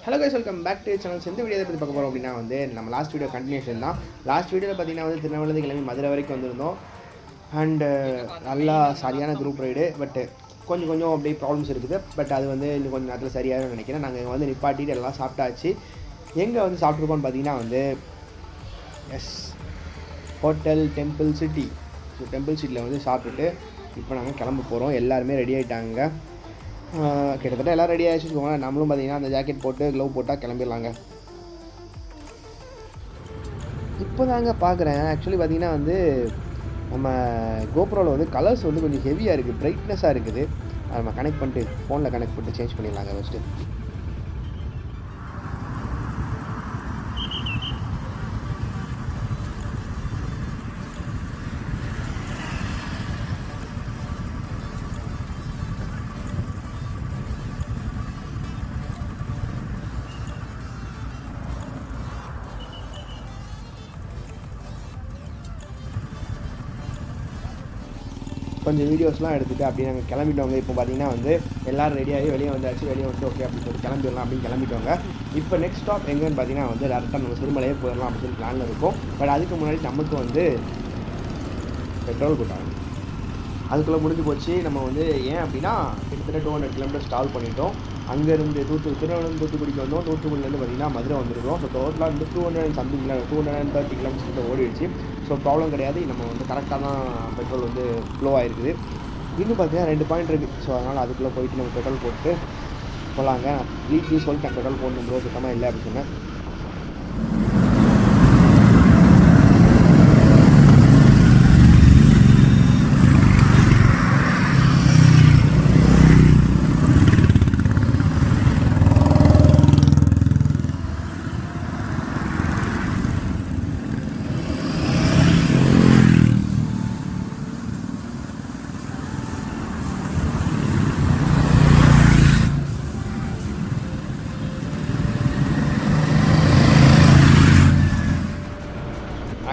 Hello guys, welcome back to channel. எந்த video பற்றி பார்க்க போகிறோம் அப்படின்னா நம்ம லாஸ்ட் வீடியோ கண்டினியூஷன் தான். லாஸ்ட் வீடியோவில் பார்த்தீங்கன்னா திருநெல்வேலி கிளம்பி மதுரை வரைக்கும் வந்திருந்தோம். அண்டு நல்லா சரியான குரூப் ரைடு. பட் கொஞ்சம் அப்படியே ப்ராப்ளம்ஸ் இருக்குது. பட் அது இன்னும் கொஞ்சம் நேரத்தில் சரியாக நினைக்கிறேன். நாங்கள் நிப்பாட்டிட்டு எல்லாம் சாப்பிட்டாச்சு. எங்கே சாப்பிட்ருக்கோன்னு பார்த்தீங்கன்னா yes hotel temple city. So temple சிட்டியில் சாப்பிட்டுட்டு இப்போ நாங்கள் கிளம்ப போகிறோம். எல்லாருமே ரெடி ஆகிட்டாங்க. கிட்டத்தட்ட எல்லாம் ரெடி ஆகிடுச்சு வச்சுக்கோங்க. நம்மளும் பார்த்தீங்கன்னா அந்த ஜாக்கெட் போட்டு க்ளவ் போட்டால் கிளம்பிடலாங்க. இப்போ தாங்க பார்க்குறேன். ஆக்சுவலி பார்த்தீங்கன்னா நம்ம கோப்ரோவில் கலர்ஸ் கொஞ்சம் ஹெவியாக இருக்குது, பிரைட்னஸாக இருக்குது. அதை நம்ம கனெக்ட் பண்ணிட்டு ஃபோனில் கனெக்ட் பண்ணிட்டு சேஞ்ச் பண்ணிடலாங்க ஃபஸ்ட்டு. கொஞ்சம் வீடியோஸ்லாம் எடுத்துகிட்டு அப்படியே நாங்கள் கிளம்பிட்டோங்க. இப்போ பார்த்தீங்கன்னா எல்லோரும் ரெடியாகி வெளியே வந்தாச்சு. வெளியே ஓகே அப்படின்னு சொல்லி கிளம்பிடலாம் அப்படின்னு கிளம்பிட்டோங்க. இப்போ நெக்ஸ்ட் ஸ்டாப் எங்கேன்னு பார்த்தீங்கன்னா டேரெக்டாக நம்ம சிறுமலையே போயிடலாம் அப்படின்னு சொல்லி பிளானில் இருக்கும். பட் அதுக்கு முன்னாடி நமக்கு பெட்ரோல் போட்டாங்க. அதுக்குள்ளே முடிஞ்சு போச்சு. நம்ம ஏன் அப்படின்னா கிட்டத்தட்ட 200 கிலோமீட்டர் ஸ்டால் பண்ணிட்டோம். அங்கேருந்து திருநெல்வேலி தூத்துக்குடிக்கு வந்தோம். தூத்துக்குடியிலேருந்து பார்த்தீங்கன்னா மதுரை வந்துருக்கோம். ஸோ டோட்டலாக 200 சம்திங் 230 கிலோமீட்டர்ஸ் ஓடிடுச்சு. ஸோ ப்ராப்ளம் கிடையாது. நம்ம கரெக்டாக தான் பெட்ரோல் ஃப்ளோ ஆகிருக்குது. இன்னும் பார்த்தீங்கன்னா 2 பாயிண்ட் இருக்குது. ஸோ அதனால் அதுக்குள்ளே போயிட்டு நம்ம பெட்ரோல் போட்டு போகலாங்க. வீட்லேயும் சொல்லிட்டேன் பெட்ரோல் போடணும் ப்ரோ, சுத்தமாக இல்லை அப்படின்னு சொன்னேன்.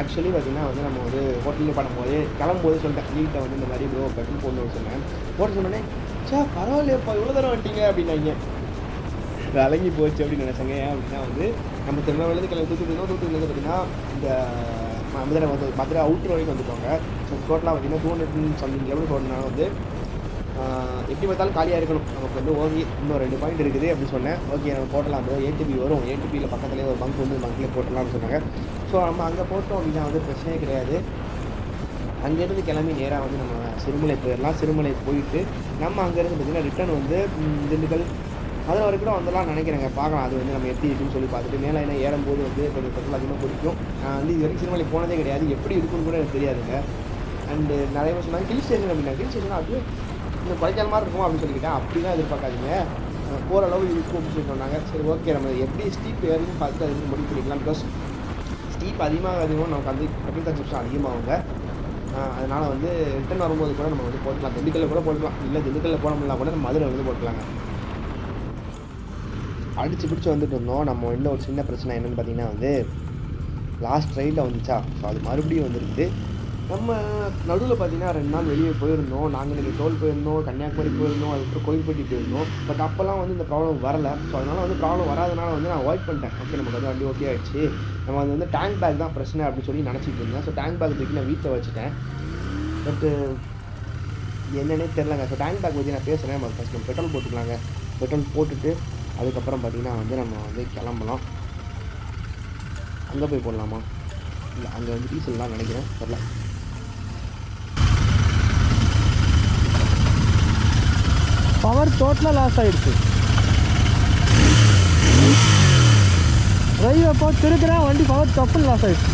ஆக்சுவலி பார்த்தீங்கன்னா நம்ம ஹோட்டலில் பண்ணும்போது கிளம்பும்போது சொல்லிட்டேன் வீட்டை இந்த மாதிரி ப்ரோ பெட்ரோல் போடணும்னு சொன்னேன். போட்டு சொன்னோன்னே பரவாயில்லையப்பா இவ்வளோ தூரம் வந்துட்டீங்க அப்படின்னாங்க. விளங்கி போச்சு அப்படின்னு நினச்சாங்க. ஏன் அப்படின்னா நம்ம திருநெல்வேலியிலேருந்து கிளம்பி தூத்துக்குடியிலேருந்து பார்த்தீங்கன்னா இந்த மதுரை அவுட்ரு வரைக்கும் வந்துட்டோங்க. ஸோ டோட்டலாக பார்த்தீங்கன்னா 200 சம்திங் கிலோமீட்டர் ஓடினா எப்படி பார்த்தாலும் காலியாக இருக்கணும். நமக்கு ஓகே இன்னும் 2 பாயிண்ட் இருக்குது அப்படின்னு சொன்னேன். ஓகே நம்ம போட்டலாம் ப்ரோ, ஏடிபி வரும், ஏடிபியில் பக்கத்துலேயே ஒரு பங்க் பங்க்லேயே போட்டலாம் அப்படின்னு சொன்னாங்க. ஸோ நம்ம அங்கே போட்டோம் அப்படின்னா பிரச்சனையே கிடையாது. அங்கேருந்து கிளம்பி நேராக நம்ம சிறுமலை போயிடலாம். சிறுமலை போயிட்டு நம்ம அங்கேருந்து பார்த்திங்கன்னா ரிட்டன் திண்டுக்கல் அதில் வரைக்கும் கூட வந்துடலாம் நினைக்கிறேங்க. பார்க்கலாம் அது நம்ம எப்படி இருக்குன்னு சொல்லி பார்த்துட்டு மேலே என்ன ஏறும்போது கொஞ்சம் பெட்ரோல் அதிகமாக பிடிக்கும். இது வரைக்கும் சிறுமலை போனதே கிடையாது, எப்படி இருக்குன்னு கூட எனக்கு தெரியாதுங்க. அண்டு நிறைய பேர் சொன்னாங்க ஹில் ஸ்டேஷன் அப்படின்னா ஹில் ஸ்டேஷன் அது இந்த கொடைக்கால் மாதிரி இருக்கும் அப்படின்னு சொல்லிக்கிட்டேன். அப்படி தான் எதிர்பார்க்காதீங்க, போகிற அளவு இருக்கும் அப்படின்னு சொல்லி சொன்னாங்க. சரி ஓகே நம்ம எப்படி ஸ்டீப் ஏறின்னு பார்த்துட்டு அதுக்கு முடிவு பண்ணிக்கலாம். பிகாஸ் ஸ்டீப் அதிகமாக நமக்கு கட்டிங் கன்சப்ஷன் அதிகமாகுங்க. அதனால் ரிட்டன் வரும்போது கூட நம்ம போட்டுக்கலாம். திண்டுக்கல்லில் கூட போட்டுக்கலாம், இல்லை திண்டுக்கல்லில் போட முடியல கூட நம்ம மதுரை போட்டுக்கலாங்க. அடித்து பிடிச்சி வந்துட்டு இருந்தோம். நம்ம இன்னும் ஒரு சின்ன பிரச்சனை என்னென்னு பார்த்தீங்கன்னா லாஸ்ட் ரைட்டில் வந்துச்சா. ஸோ அது மறுபடியும் வந்துருக்குது. நம்ம நடுவில் பார்த்தீங்கன்னா 2 நாள் வெளியே போயிருந்தோம். நாங்கள் இன்றைக்கி டோல் போயிருந்தோம், கன்னியாகுமரி போயிருந்தோம், அதுக்கப்புறம் கோயில்பட்டி போயிருந்தோம். பட் அப்போல்லாம் இந்த ப்ராப்ளம் வரலை. ஸோ அதனால் ப்ராப்ளம் வராதனால நான் அவாய்ட் பண்ணிட்டேன். ஓகே நமக்கு வண்டி ஓகே ஆகிடுச்சு. நம்ம டேங்க் பேக் தான் பிரச்சனை அப்படின்னு சொல்லி நினச்சிட்டு இருந்தேன். ஸோ டேங்க் பேக் தூக்கி நான் வீட்டில் வச்சுட்டேன். பட்டு என்னன்னே தெரிலங்க. ஸோ டேங்க் பேக் பற்றி நான் பேசுகிறேன். நம்ம ஃபஸ்ட் நம்ம பெட்ரோல் போட்டுக்கலாங்க. பெட்ரோல் போட்டுட்டு அதுக்கப்புறம் பார்த்திங்கன்னா நம்ம கிளம்பலாம். அங்கே போய் போடலாமா, இல்லை அங்கே டீசல் தான் நினைக்கிறேன், தெரில. பவர் டோட்டலாக லாஸ் ஆகிடுச்சு. டிரைவ் அப்போ திருக்கிறேன், வண்டி பவர் டப்புன்னு லாஸ் ஆகிடுச்சு.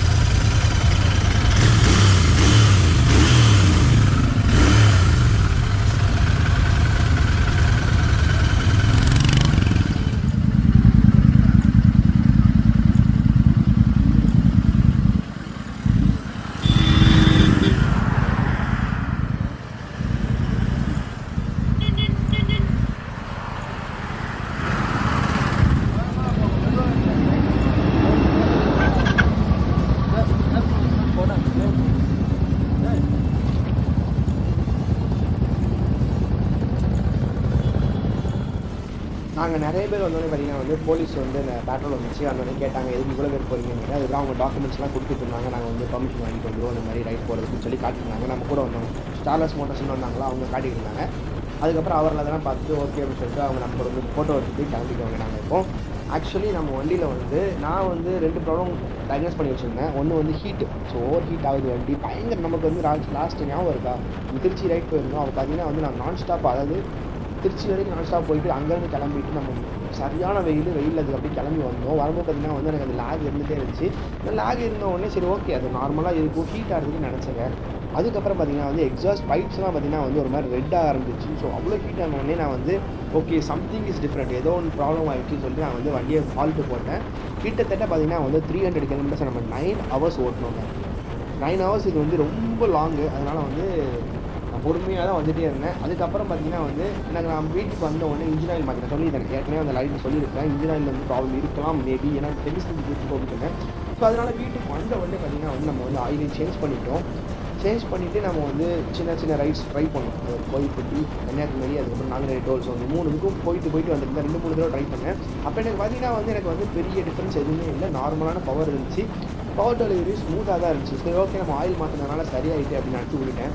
நாங்கள் நிறைய பேர் வந்தோடனே பார்த்தீங்கன்னா வந்து போலீஸ் வந்து இந்த பேட்ரோல் வந்துச்சு வந்தோடனே கேட்டாங்க எதுக்கு இவ்வளோ பேர் போகிறீங்க, அதுக்கு அவங்க டாக்குமெண்ட்ஸ்லாம் கொடுத்துருந்தாங்க. நாங்கள் வந்து பர்மிஷன் வாங்கிட்டு வந்துடுவோம் இந்த மாதிரி ரைட் போகிறதுக்குன்னு சொல்லி காட்டியிருந்தாங்க. நம்ம கூட வந்தோம் ஸ்டார்லஸ் மோட்டர்ஸ்னு வந்தாங்களா, அவங்க காட்டிட்டு இருந்தாங்க. அதுக்கப்புறம் அவரில் அதெல்லாம் பார்த்துட்டு ஓகே அப்படின்னு சொல்லிட்டு அவங்க நம்ம கூட வந்து ஃபோட்டோ எடுத்துட்டு கிளம்பிக்குவாங்க. நாங்கள் இப்போ ஆக்சுவலி நம்ம வண்டியில் வந்து நான் வந்து 2 ப்ராப்ளம் டயக்னோஸ் பண்ணி வச்சுருந்தேன். ஒன்று வந்து ஹீட்டு, ஸோ ஓவர் ஹீட் ஆகுது வண்டி பயங்கர. நமக்கு வந்து லாஸ்ட் ஞாபகம் இருக்கா, திருச்சி ரைட் போயிருந்தோம். அப்போ பார்த்தீங்கன்னா வந்து நான் நான் ஸ்டாப், அதாவது திருச்சி வரைக்கும் நான் ஸ்டாப் போயிட்டு அங்கேருந்து கிளம்பிட்டு நம்ம சரியான வெயில் அதுக்கு அப்படியே கிளம்பி வந்தோம். வரும்போது பார்த்தீங்கன்னா வந்து எனக்கு அந்த லேக் இருந்துகிட்டே இருந்துச்சு. அந்த லேக் இருந்த உடனே சரி ஓகே அது நார்மலாக இருக்கும், ஹீட் ஆகிறதுக்கு நினச்சேங்க. அதுக்கப்புறம் பார்த்தீங்கன்னா வந்து எக்ஸாஸ்ட் பைப்ஸ்லாம் பார்த்தீங்கன்னா வந்து ஒரு மாதிரி ரெட்டாக ஆரம்பிச்சு. ஸோ அவ்வளோ ஹீட் ஆன உடனே நான் வந்து ஓகே சம்திங் இஸ் டிஃப்ரெண்ட், ஏதோ ஒன்று ப்ராப்ளம் ஆகிடுச்சுன்னு சொல்லிட்டு நான் வந்து வண்டியை ஃபால்ட்டு போட்டேன். கிட்டத்தட்ட பார்த்தீங்கன்னா வந்து 300 கிலோமீட்டர்ஸ் நம்ம 9 ஹவர்ஸ் ஓட்டணுங்க. 9 ஹவர்ஸ் இது வந்து ரொம்ப லாங்கு. அதனால் வந்து நான் பொறுமையாக தான் வந்துகிட்டே இருந்தேன். அதுக்கப்புறம் பார்த்தீங்கன்னா வந்து எனக்கு நான் வீட்டுக்கு வந்த உடனே இன்ஜின் ஆயில் மாற்றினேன். சொல்லியிருந்தேன் ஏற்கனவே அந்த லைட்டில் சொல்லியிருக்கேன், இன்ஜின் ஆயில் வந்து ப்ராப்ளம் இருக்கலாம் மேபி, ஏன்னா டெலிஸ்டிங் வீட்டுக்கு போட்டுருக்கேன். ஸோ அதனால் வீட்டுக்கு வந்த உடனே பார்த்தீங்கன்னா வந்து நம்ம வந்து ஆயிலை சேஞ்ச் பண்ணிவிட்டு நம்ம வந்து சின்ன ரைட்ஸ் ட்ரை பண்ணோம். கோயில்பட்டி, கன்னியாகுமரி, அதுக்கப்புறம் நாங்குநேரி டோல்ஸ் வந்து 3 இதுக்கும் போயிட்டு வந்துருந்தேன். 2-3 தடவை ட்ரை பண்ணேன். அப்போ எனக்கு பார்த்தீங்கன்னா வந்து எனக்கு வந்து பெரிய டிஃப்ரென்ஸ் எதுவுமே இல்லை, நார்மலான பவர் இருந்துச்சு. பவர் டெலிவரி ஸ்மூத்தாக தான் இருந்துச்சு. சரி ஓகே நம்ம ஆயில் மாற்றினதுனால சரியாயிட்டு அப்படின்னு நினச்சி விட்டுட்டேன்.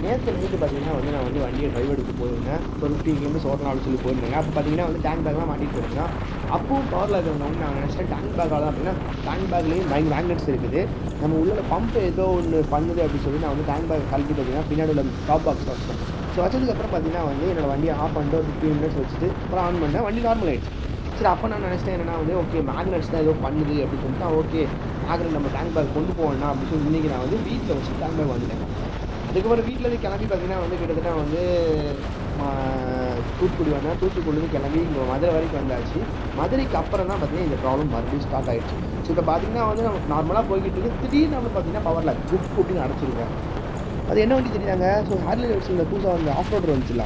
நேற்று நைட்டு பார்த்தீங்கன்னா வந்து நான் வந்து வண்டியை டிரைவ் எடுத்து போயிருந்தேன். ஒரு 15 கிலோமீட்டர்ஸ் ஓட்டலாம்னு சொல்லி போயிருந்தேங்க. அப்போ பார்த்தீங்கன்னா வந்து டேங்க் பேக்லாம் மாட்டிட்டு போயிருந்தேன். அப்பவும் பவரில் இருக்கிறவங்க நான் நினச்சேன் டேங்க் பேக்காக அப்படின்னா டேங்க் பேக்லேயும் மேக்னெட்ஸ் இருக்குது, நம்ம உள்ள பம்ப் ஏதோ ஒன்று பண்ணுது அப்படின்னு சொல்லி நான் வந்து டேங்க் பேக் கழட்டி பார்த்தீங்கன்னா பின்னாடி உள்ள டாப் பாக்ஸ் வச்சேன். ஸோ வச்சதுக்கப்புறம் பார்த்தீங்கன்னா வந்து என்னோடய வண்டியை ஆஃப் பண்ணிட்டு ஒரு 15 மினிட்ஸ் வச்சுட்டு அப்புறம் ஆன் பண்ணேன். வண்டி நார்மல் ஆகிடுச்சு. சரி அப்போ நான் நினச்சிட்டேன் என்னன்னா வந்து ஓகே மேக்னெட்ஸ் தான் ஏதோ பண்ணுது அப்படின்னு சொல்லிட்டு ஓகே மேக்னெட் நம்ம டேங்க் பேக் கொண்டு போவேன்னா அப்படின்னு சொல்லி இன்றைக்கி நான் வந்து வீட்டில் வச்சு டேங்க் பேக் வந்துட்டேன். அதுக்கப்புறம் வீட்டிலேருந்து கிளம்பி பார்த்தீங்கன்னா வந்து கிட்டத்தட்ட வந்து தூத்துக்குடி வந்தேன். தூத்துக்குடிலேருந்து கிளம்பி இங்கே மதுரை வரைக்கும் வந்தாச்சு. மதுரைக்கு அப்புறம் தான் பார்த்தீங்கன்னா இந்த ப்ராப்ளம் மறுபடியும் ஸ்டார்ட் ஆகிடுச்சு. ஸோ இப்போ பார்த்தீங்கன்னா வந்து நம்ம நார்மலாக போய்கிட்டு இருக்கு, திடீர்னு நம்ம பார்த்தீங்கன்னா பவர் லாக் குப் அப்படின்னு அடைச்சிருக்கேன். அது என்ன வண்டி தெரியாங்க, ஸோ ஹார்லி டேவிட்சனில் புதுசாக வந்து ஆஃப் ரோடர் வந்துச்சுல,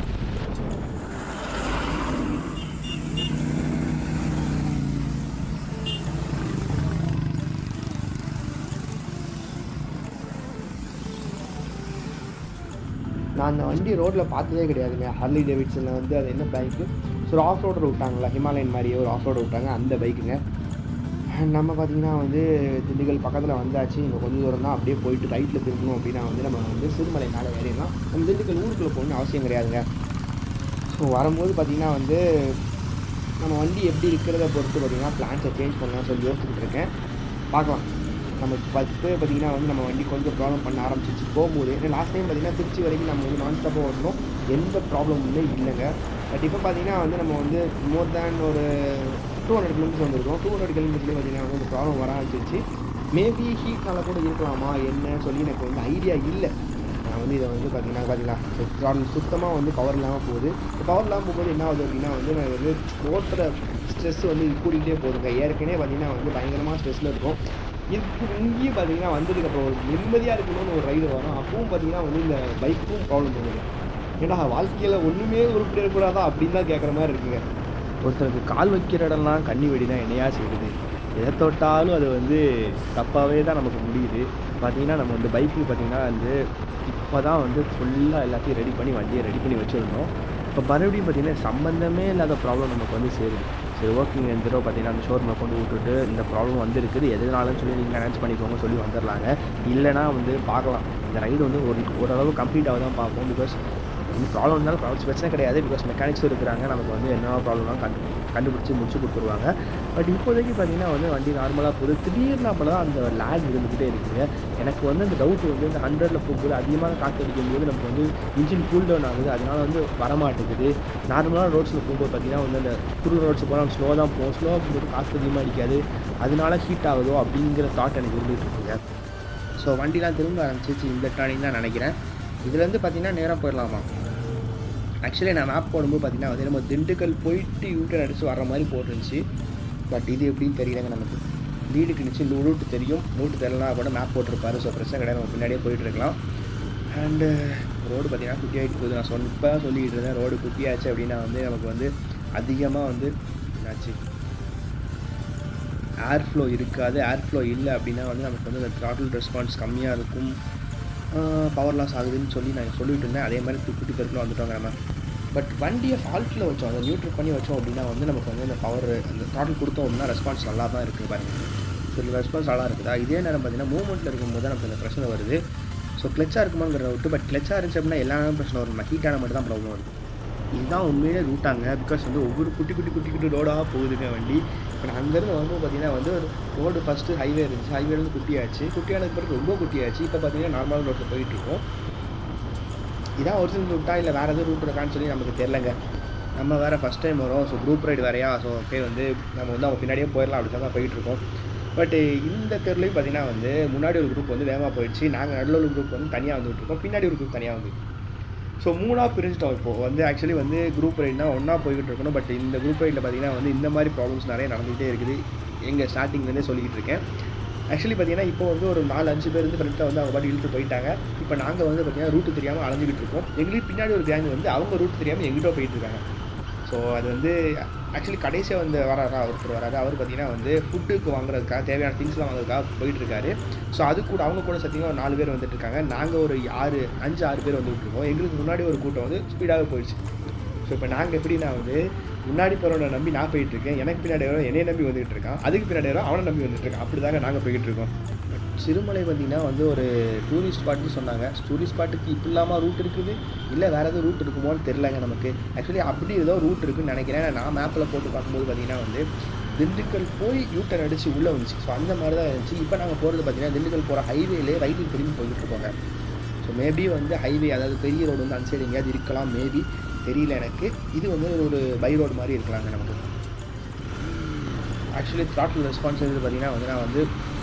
நான் அந்த வண்டி ரோட்டில் பார்த்ததே கிடையாதுங்க. ஹார்லி டேவிட்சனில் வந்து அது என்ன பைக்கு, ஸோ ஒரு ஆஃப் ரோடர் விட்டாங்களா, ஹிமாலயன் மாதிரியே ஒரு ஆஃப் ரோடு விட்டாங்க, அந்த பைக்குங்க. நம்ம பார்த்திங்கன்னா வந்து திண்டுக்கல் பக்கத்தில் வந்தாச்சு. இன்னும் கொஞ்சம் தூரம் தான், அப்படியே போயிட்டு ரைட்டில் திரும்பணும் அப்படின்னா வந்து நம்ம வந்து சிறுமலை மேலே ஏறிடலாம். நம்ம திண்டுக்கல் ஊருக்குள்ளே போகணும்னு அவசியம் கிடையாதுங்க. ஸோ வரும்போது பார்த்திங்கன்னா வந்து நம்ம வண்டி எப்படி இருக்கிறத பொறுத்து பார்த்திங்கன்னா பிளான்ஸை சேஞ்ச் பண்ணலாம்னு சொல்லி யோசிச்சுட்டு இருக்கேன். பார்க்கலாம். நம்ம பார்த்திங்கன்னா வந்து நம்ம வண்டி கொஞ்சம் ப்ராப்ளம் பண்ண ஆரம்பிச்சிச்சு போகும்போது. ஏன்னா லாஸ்ட் டைம் பார்த்திங்கன்னா திருச்சி வரைக்கும் நம்ம வந்து நான் ஸ்டாப்பாக ஓட்டணும், எந்த ப்ராப்ளமுமே இல்லைங்க. பட் இப்போ பார்த்திங்கன்னா வந்து நம்ம வந்து மோர் தேன் ஒரு 200 கிலோமீட்டர்ஸ் வந்துருக்கோம். 200 கிலோமீட்டர்லேயே பார்த்திங்கன்னா வந்து இந்த ப்ராப்ளம் வர ஆரம்பிச்சிருச்சு. மேபி ஹீட்னால கூட இருக்கலாமா என்னன்னு சொல்லி எனக்கு வந்து ஐடியா இல்லை. நான் வந்து இதை வந்து பார்த்திங்கன்னா சுத்தமாக வந்து பவர் இல்லாமல் போகுது. பவர் இல்லாமல் போகும்போது என்ன ஆகுது அப்படின்னா வந்து நான் வந்து ஓட்டுற ஸ்ட்ரெஸ் வந்து கூட்டிகிட்டே போகுதுங்க. ஏற்கனவே பார்த்திங்கன்னா வந்து பயங்கரமாக ஸ்ட்ரெஸ்ஸில் இருக்கும். இதுக்கு இங்கேயும் பார்த்திங்கன்னா வந்ததுக்கப்புறம் ஒரு நிம்மதியாக இருக்கணும்னு ஒரு ரைடு வரும். அப்பவும் பார்த்திங்கன்னா வந்து இந்த பைக்கும் ப்ராப்ளம் பண்ணுது. ஏன்னா வாழ்க்கையில் ஒன்றுமே உருப்பிடக்கூடாதா அப்படின்னு தான் கேட்குற மாதிரி இருக்குங்க. ஒருத்தருக்கு கால் வைக்கிற இடம்லாம் கண்ணி வெடி தான் என்னையா செய்யுது. எதை தொட்டாலும் அது வந்து தப்பாகவே தான் நமக்கு முடியுது. பார்த்திங்கன்னா நம்ம வந்து பைக்கு பார்த்திங்கன்னா வந்து இப்போ தான் வந்து ஃபுல்லாக எல்லாத்தையும் ரெடி பண்ணி வண்டியை ரெடி பண்ணி வச்சுருந்தோம். இப்போ மறுபடியும் பார்த்திங்கன்னா சம்மந்தமே இல்லாத ப்ராப்ளம் நமக்கு வந்து சேருது. சரி ஓகேங்க, இந்த தடவை பார்த்திங்கன்னா அந்த ஷோரூமில் கொண்டு விட்டுட்டு இந்த ப்ராப்ளம் வந்து இருக்குது, எதுனாலும் சொல்லி நீங்கள் மேனேஜ் பண்ணிக்கோங்க சொல்லி வந்துடலாங்க. இல்லைனா வந்து பார்க்கலாம், இந்த ரைடு வந்து ஓரளவு கம்ப்ளீட்டாக தான் பார்ப்போம். பிகாஸ் இந்த ப்ராப்ளம் இருந்தாலும் பிரச்சனை கிடையாது. பிகாஸ் மெக்கானிக்ஸும் இருக்கிறாங்க, நமக்கு வந்து என்ன ப்ராப்ளம்லாம் கண்டுபிடிச்சி முடிச்சு கொடுத்துருவாங்க. பட் இப்போதைக்கு பார்த்தீங்கன்னா வந்து வண்டி நார்மலாக போகுது. திடீர்னு அப்போ தான் அந்த லேக் இருந்துக்கிட்டே இருக்குங்க. எனக்கு வந்து அந்த டவுட் வந்து இந்த 100ல் போகும்போது அதிகமான காற்று அடிக்கும்போது நமக்கு வந்து இன்ஜின் கூல் டவுன் ஆகுது, அதனால வந்து வரமாட்டேங்குது. நார்மலான ரோட்ஸில் போகும்போது பார்த்தீங்கன்னா வந்து அந்த குரு ரோட்ஸ் போனால் ஸ்லோ தான் போகும், ஸ்லோவாக போகும்போது காற்று அதிகமாக அடிக்காது, அதனால ஹீட் ஆகுதோ அப்படிங்கிற தாட் எனக்கு இருந்துகிட்டு இருக்குங்க. ஸோ வண்டிலாம் திரும்ப ஆரம்பிச்சிச்சு இந்த டர்னிங் தான் நினைக்கிறேன். இதுலேருந்து பார்த்தீங்கன்னா நேராக போயிடலாமா. ஆக்சுவலி நான் மேப் போடும்போது பார்த்தீங்கன்னா வந்து நம்ம திண்டுக்கல் போயிட்டு யூட்டர் அடித்து வர்ற மாதிரி போட்டுருந்துச்சு. பட் இது எப்படின்னு தெரியலங்க. நமக்கு லீடுக்கு நிச்சயம் ரூட்டு தெரியும், ரூட்டு தெரியலனா கூட மேப் போட்டிருப்பாரு. ஸோ பிரச்சனை கிடையாது, நம்ம பின்னாடியே போயிட்டுருக்கலாம். அண்டு ரோடு பார்த்தீங்கன்னா குட்டி ஆகிட்டு போகுது. நான் இப்போ சொல்லிக்கிட்டு இருந்தேன் ரோடு குட்டியாச்சு அப்படின்னா வந்து நமக்கு வந்து அதிகமாக வந்து என்னாச்சு ஏர் ஃப்ளோ இருக்காது. ஏர் ஃப்ளோ இல்லை அப்படின்னா வந்து நமக்கு வந்து அந்த த்ராட்டில் ரெஸ்பான்ஸ் கம்மியாக இருக்கும், பவர் லாஸ் ஆகுதுன்னு சொல்லி நான் சொல்லிட்டு இருந்தேன். அதே மாதிரி குட்டி பெருக்கில் வந்துட்டோங்க நம்ம. பட் வண்டியை ஃபால்ட்டில் வச்சோம், அதை நியூட்ரல் பண்ணி வச்சோம் அப்படின்னா வந்து நமக்கு வந்து அந்த பவர் அந்த த்ராட்டில் கொடுத்தோம் அப்படின்னா ரெஸ்பான்ஸ் நல்லா தான் இருக்குது பாருங்கள். ஸோ ரெஸ்பான்ஸ் நல்லா இருக்குதா. இதே நேரம் பார்த்தீங்கன்னா மூவ்மெண்ட்டில் இருக்கும்போது தான் நமக்கு அந்த பிரச்சனை வருது. ஸோ கிளச்சாக இருக்குமாங்கிறத விட்டு, பட் கிளச்சாக இருந்துச்சு அப்படின்னா எல்லா நேரம் பிரச்சனை வரும், ஹீட்டான மட்டும் தான் ப்ராப்ளம் வருது. இதுதான் உண்மையிலே ரூட்டாங்க. பிகாஸ் வந்து ஒவ்வொரு குட்டி ரோடாக போகுதுங்க வண்டி. இப்போ நான் அங்கேருந்து வரும்போது பார்த்தீங்கன்னா வந்து ஒரு ரோடு ஃபஸ்ட்டு ஹைவே இருந்துச்சு, ஹைவேலேருந்து குட்டியானதுக்கு பிறகு ரொம்ப குட்டியாச்சு. இப்போ பார்த்தீங்கன்னா நார்மல் ரோட்டில் போயிட்டுருக்கோம். இதான் ஒரிஜினல் ரூட்டா இல்லை வேறு எதுவும் ரூட் இருக்கான்னு சொல்லி நமக்கு தெரிலங்க. நம்ம வேறு ஃபஸ்ட் டைம் வரோம், ஸோ குரூப் ரைடு வேறையா, ஸோ ஓகே வந்து நம்ம வந்து அவங்க பின்னாடியே போயிடலாம் அப்படி தான் போயிட்டுருக்கோம். பட் இந்த தெருலையும் பார்த்தீங்கன்னா வந்து முன்னாடி ஒரு குரூப் வந்து வேகமாக போயிடுச்சு, நாங்கள் நடுவில் ஒரு குரூப் வந்து தனியாக வந்துட்டுருக்கோம், பின்னாடி ஒரு குரூப் தனியாக வந்து. ஸோ 3ஆக பிரிஞ்சிட்டோம். இப்போது வந்து ஆக்சுவலி வந்து குரூப் ரைட்னா ஒன்றா போய்கிட்டு இருக்கணும். பட் இந்த குரூப் ரைடில் பார்த்தீங்கன்னா வந்து இந்த மாதிரி ப்ராப்ளம்ஸ் நிறைய நடந்துகிட்டே இருக்குது. எங்கள் ஸ்டார்டிங்லேருந்தே சொல்லிக்கிட்டு இருக்கேன். ஆக்சுவலி பார்த்தீங்கன்னா இப்போ வந்து ஒரு 4-5 பேர் வந்து ஃப்ரெண்ட்ஸாக வந்து அவங்க பாட்டு இழுத்து போயிட்டாங்க. இப்போ நாங்கள் வந்து பார்த்தீங்கன்னா ரூட்டு தெரியாமல் அலைஞ்சிக்கிட்டு இருக்கோம். எங்களுக்கு பின்னாடி ஒரு கேங் வந்து அவங்க ரூட் தெரியாமல் எங்கிட்ட போயிட்டுருக்காங்க. ஸோ அது வந்து ஆக்சுவலி கடைசியாக வந்து ஒருத்தர் வராரு. அவர் பார்த்தீங்கன்னா வந்து ஃபுட்டுக்கு வாங்குறதுக்காக தேவையான திங்ஸ்லாம் வாங்குறதுக்காக போயிட்டுருக்காரு. ஸோ அது கூட அவங்க கூட சத்தியமாக ஒரு 4 பேர் வந்துட்டுருக்காங்க. நாங்கள் ஒரு 5-6 பேர் வந்துட்டுருக்கோம். எங்களுக்கு முன்னாடி ஒரு கூட்டம் வந்து ஸ்பீடாக போயிடுச்சு. ஸோ இப்போ நாங்கள் எப்படின்னா வந்து முன்னாடி போகிறவனை நம்பி நான் போயிட்டுருக்கேன், எனக்கு பின்னாடி வரும் என்னையை நம்பி வந்துகிட்டு இருக்கான், அதுக்கு பின்னாடி வரும் அவனை நம்பி வந்துட்டுருக்கான். அப்படி தாங்க நாங்கள் போய்கிட்டு இருக்கோம். சிறுமலை பார்த்திங்கன்னா வந்து ஒரு டூரிஸ்ட் ஸ்பாட்னு சொன்னாங்க. டூரிஸ்ட் ஸ்பாட்டுக்கு இப்போ இல்லாமல் ரூட் இருக்குது, இல்லை வேறு எதுவும் ரூட் இருக்குமோன்னு தெரிலங்க நமக்கு. ஆக்சுவலி அப்படி ஏதோ ரூட் இருக்குதுன்னு நினைக்கிறேன். நான் மேப்பில் போட்டு பார்க்கும்போது பார்த்திங்கன்னா வந்து திண்டுக்கல் போய் யூட்டர் அடித்து உள்ளே வந்துச்சு. ஸோ அந்த மாதிரி தான் இருந்துச்சு. இப்போ நாங்கள் போகிறது பார்த்திங்கன்னா திண்டுக்கல் போகிற ஹைவேலே ரைட்டில் திரும்பி போய்கிட்டு இருக்கோங்க. ஸோ மேபி வந்து ஹைவே அதாவது பெரிய ரோடு வந்து அந்த சைடு எங்கேயாவது இருக்கலாம், மேபி தெரியல எனக்கு. இது வந்து ஒரு பை ரோடு மாதிரி இருக்கலாங்க நமக்கு. ஆக்சுவலி த்ராட்டில் ரெஸ்பான்ஸ் வந்து பார்த்திங்கன்னா வந்து நான் வந்து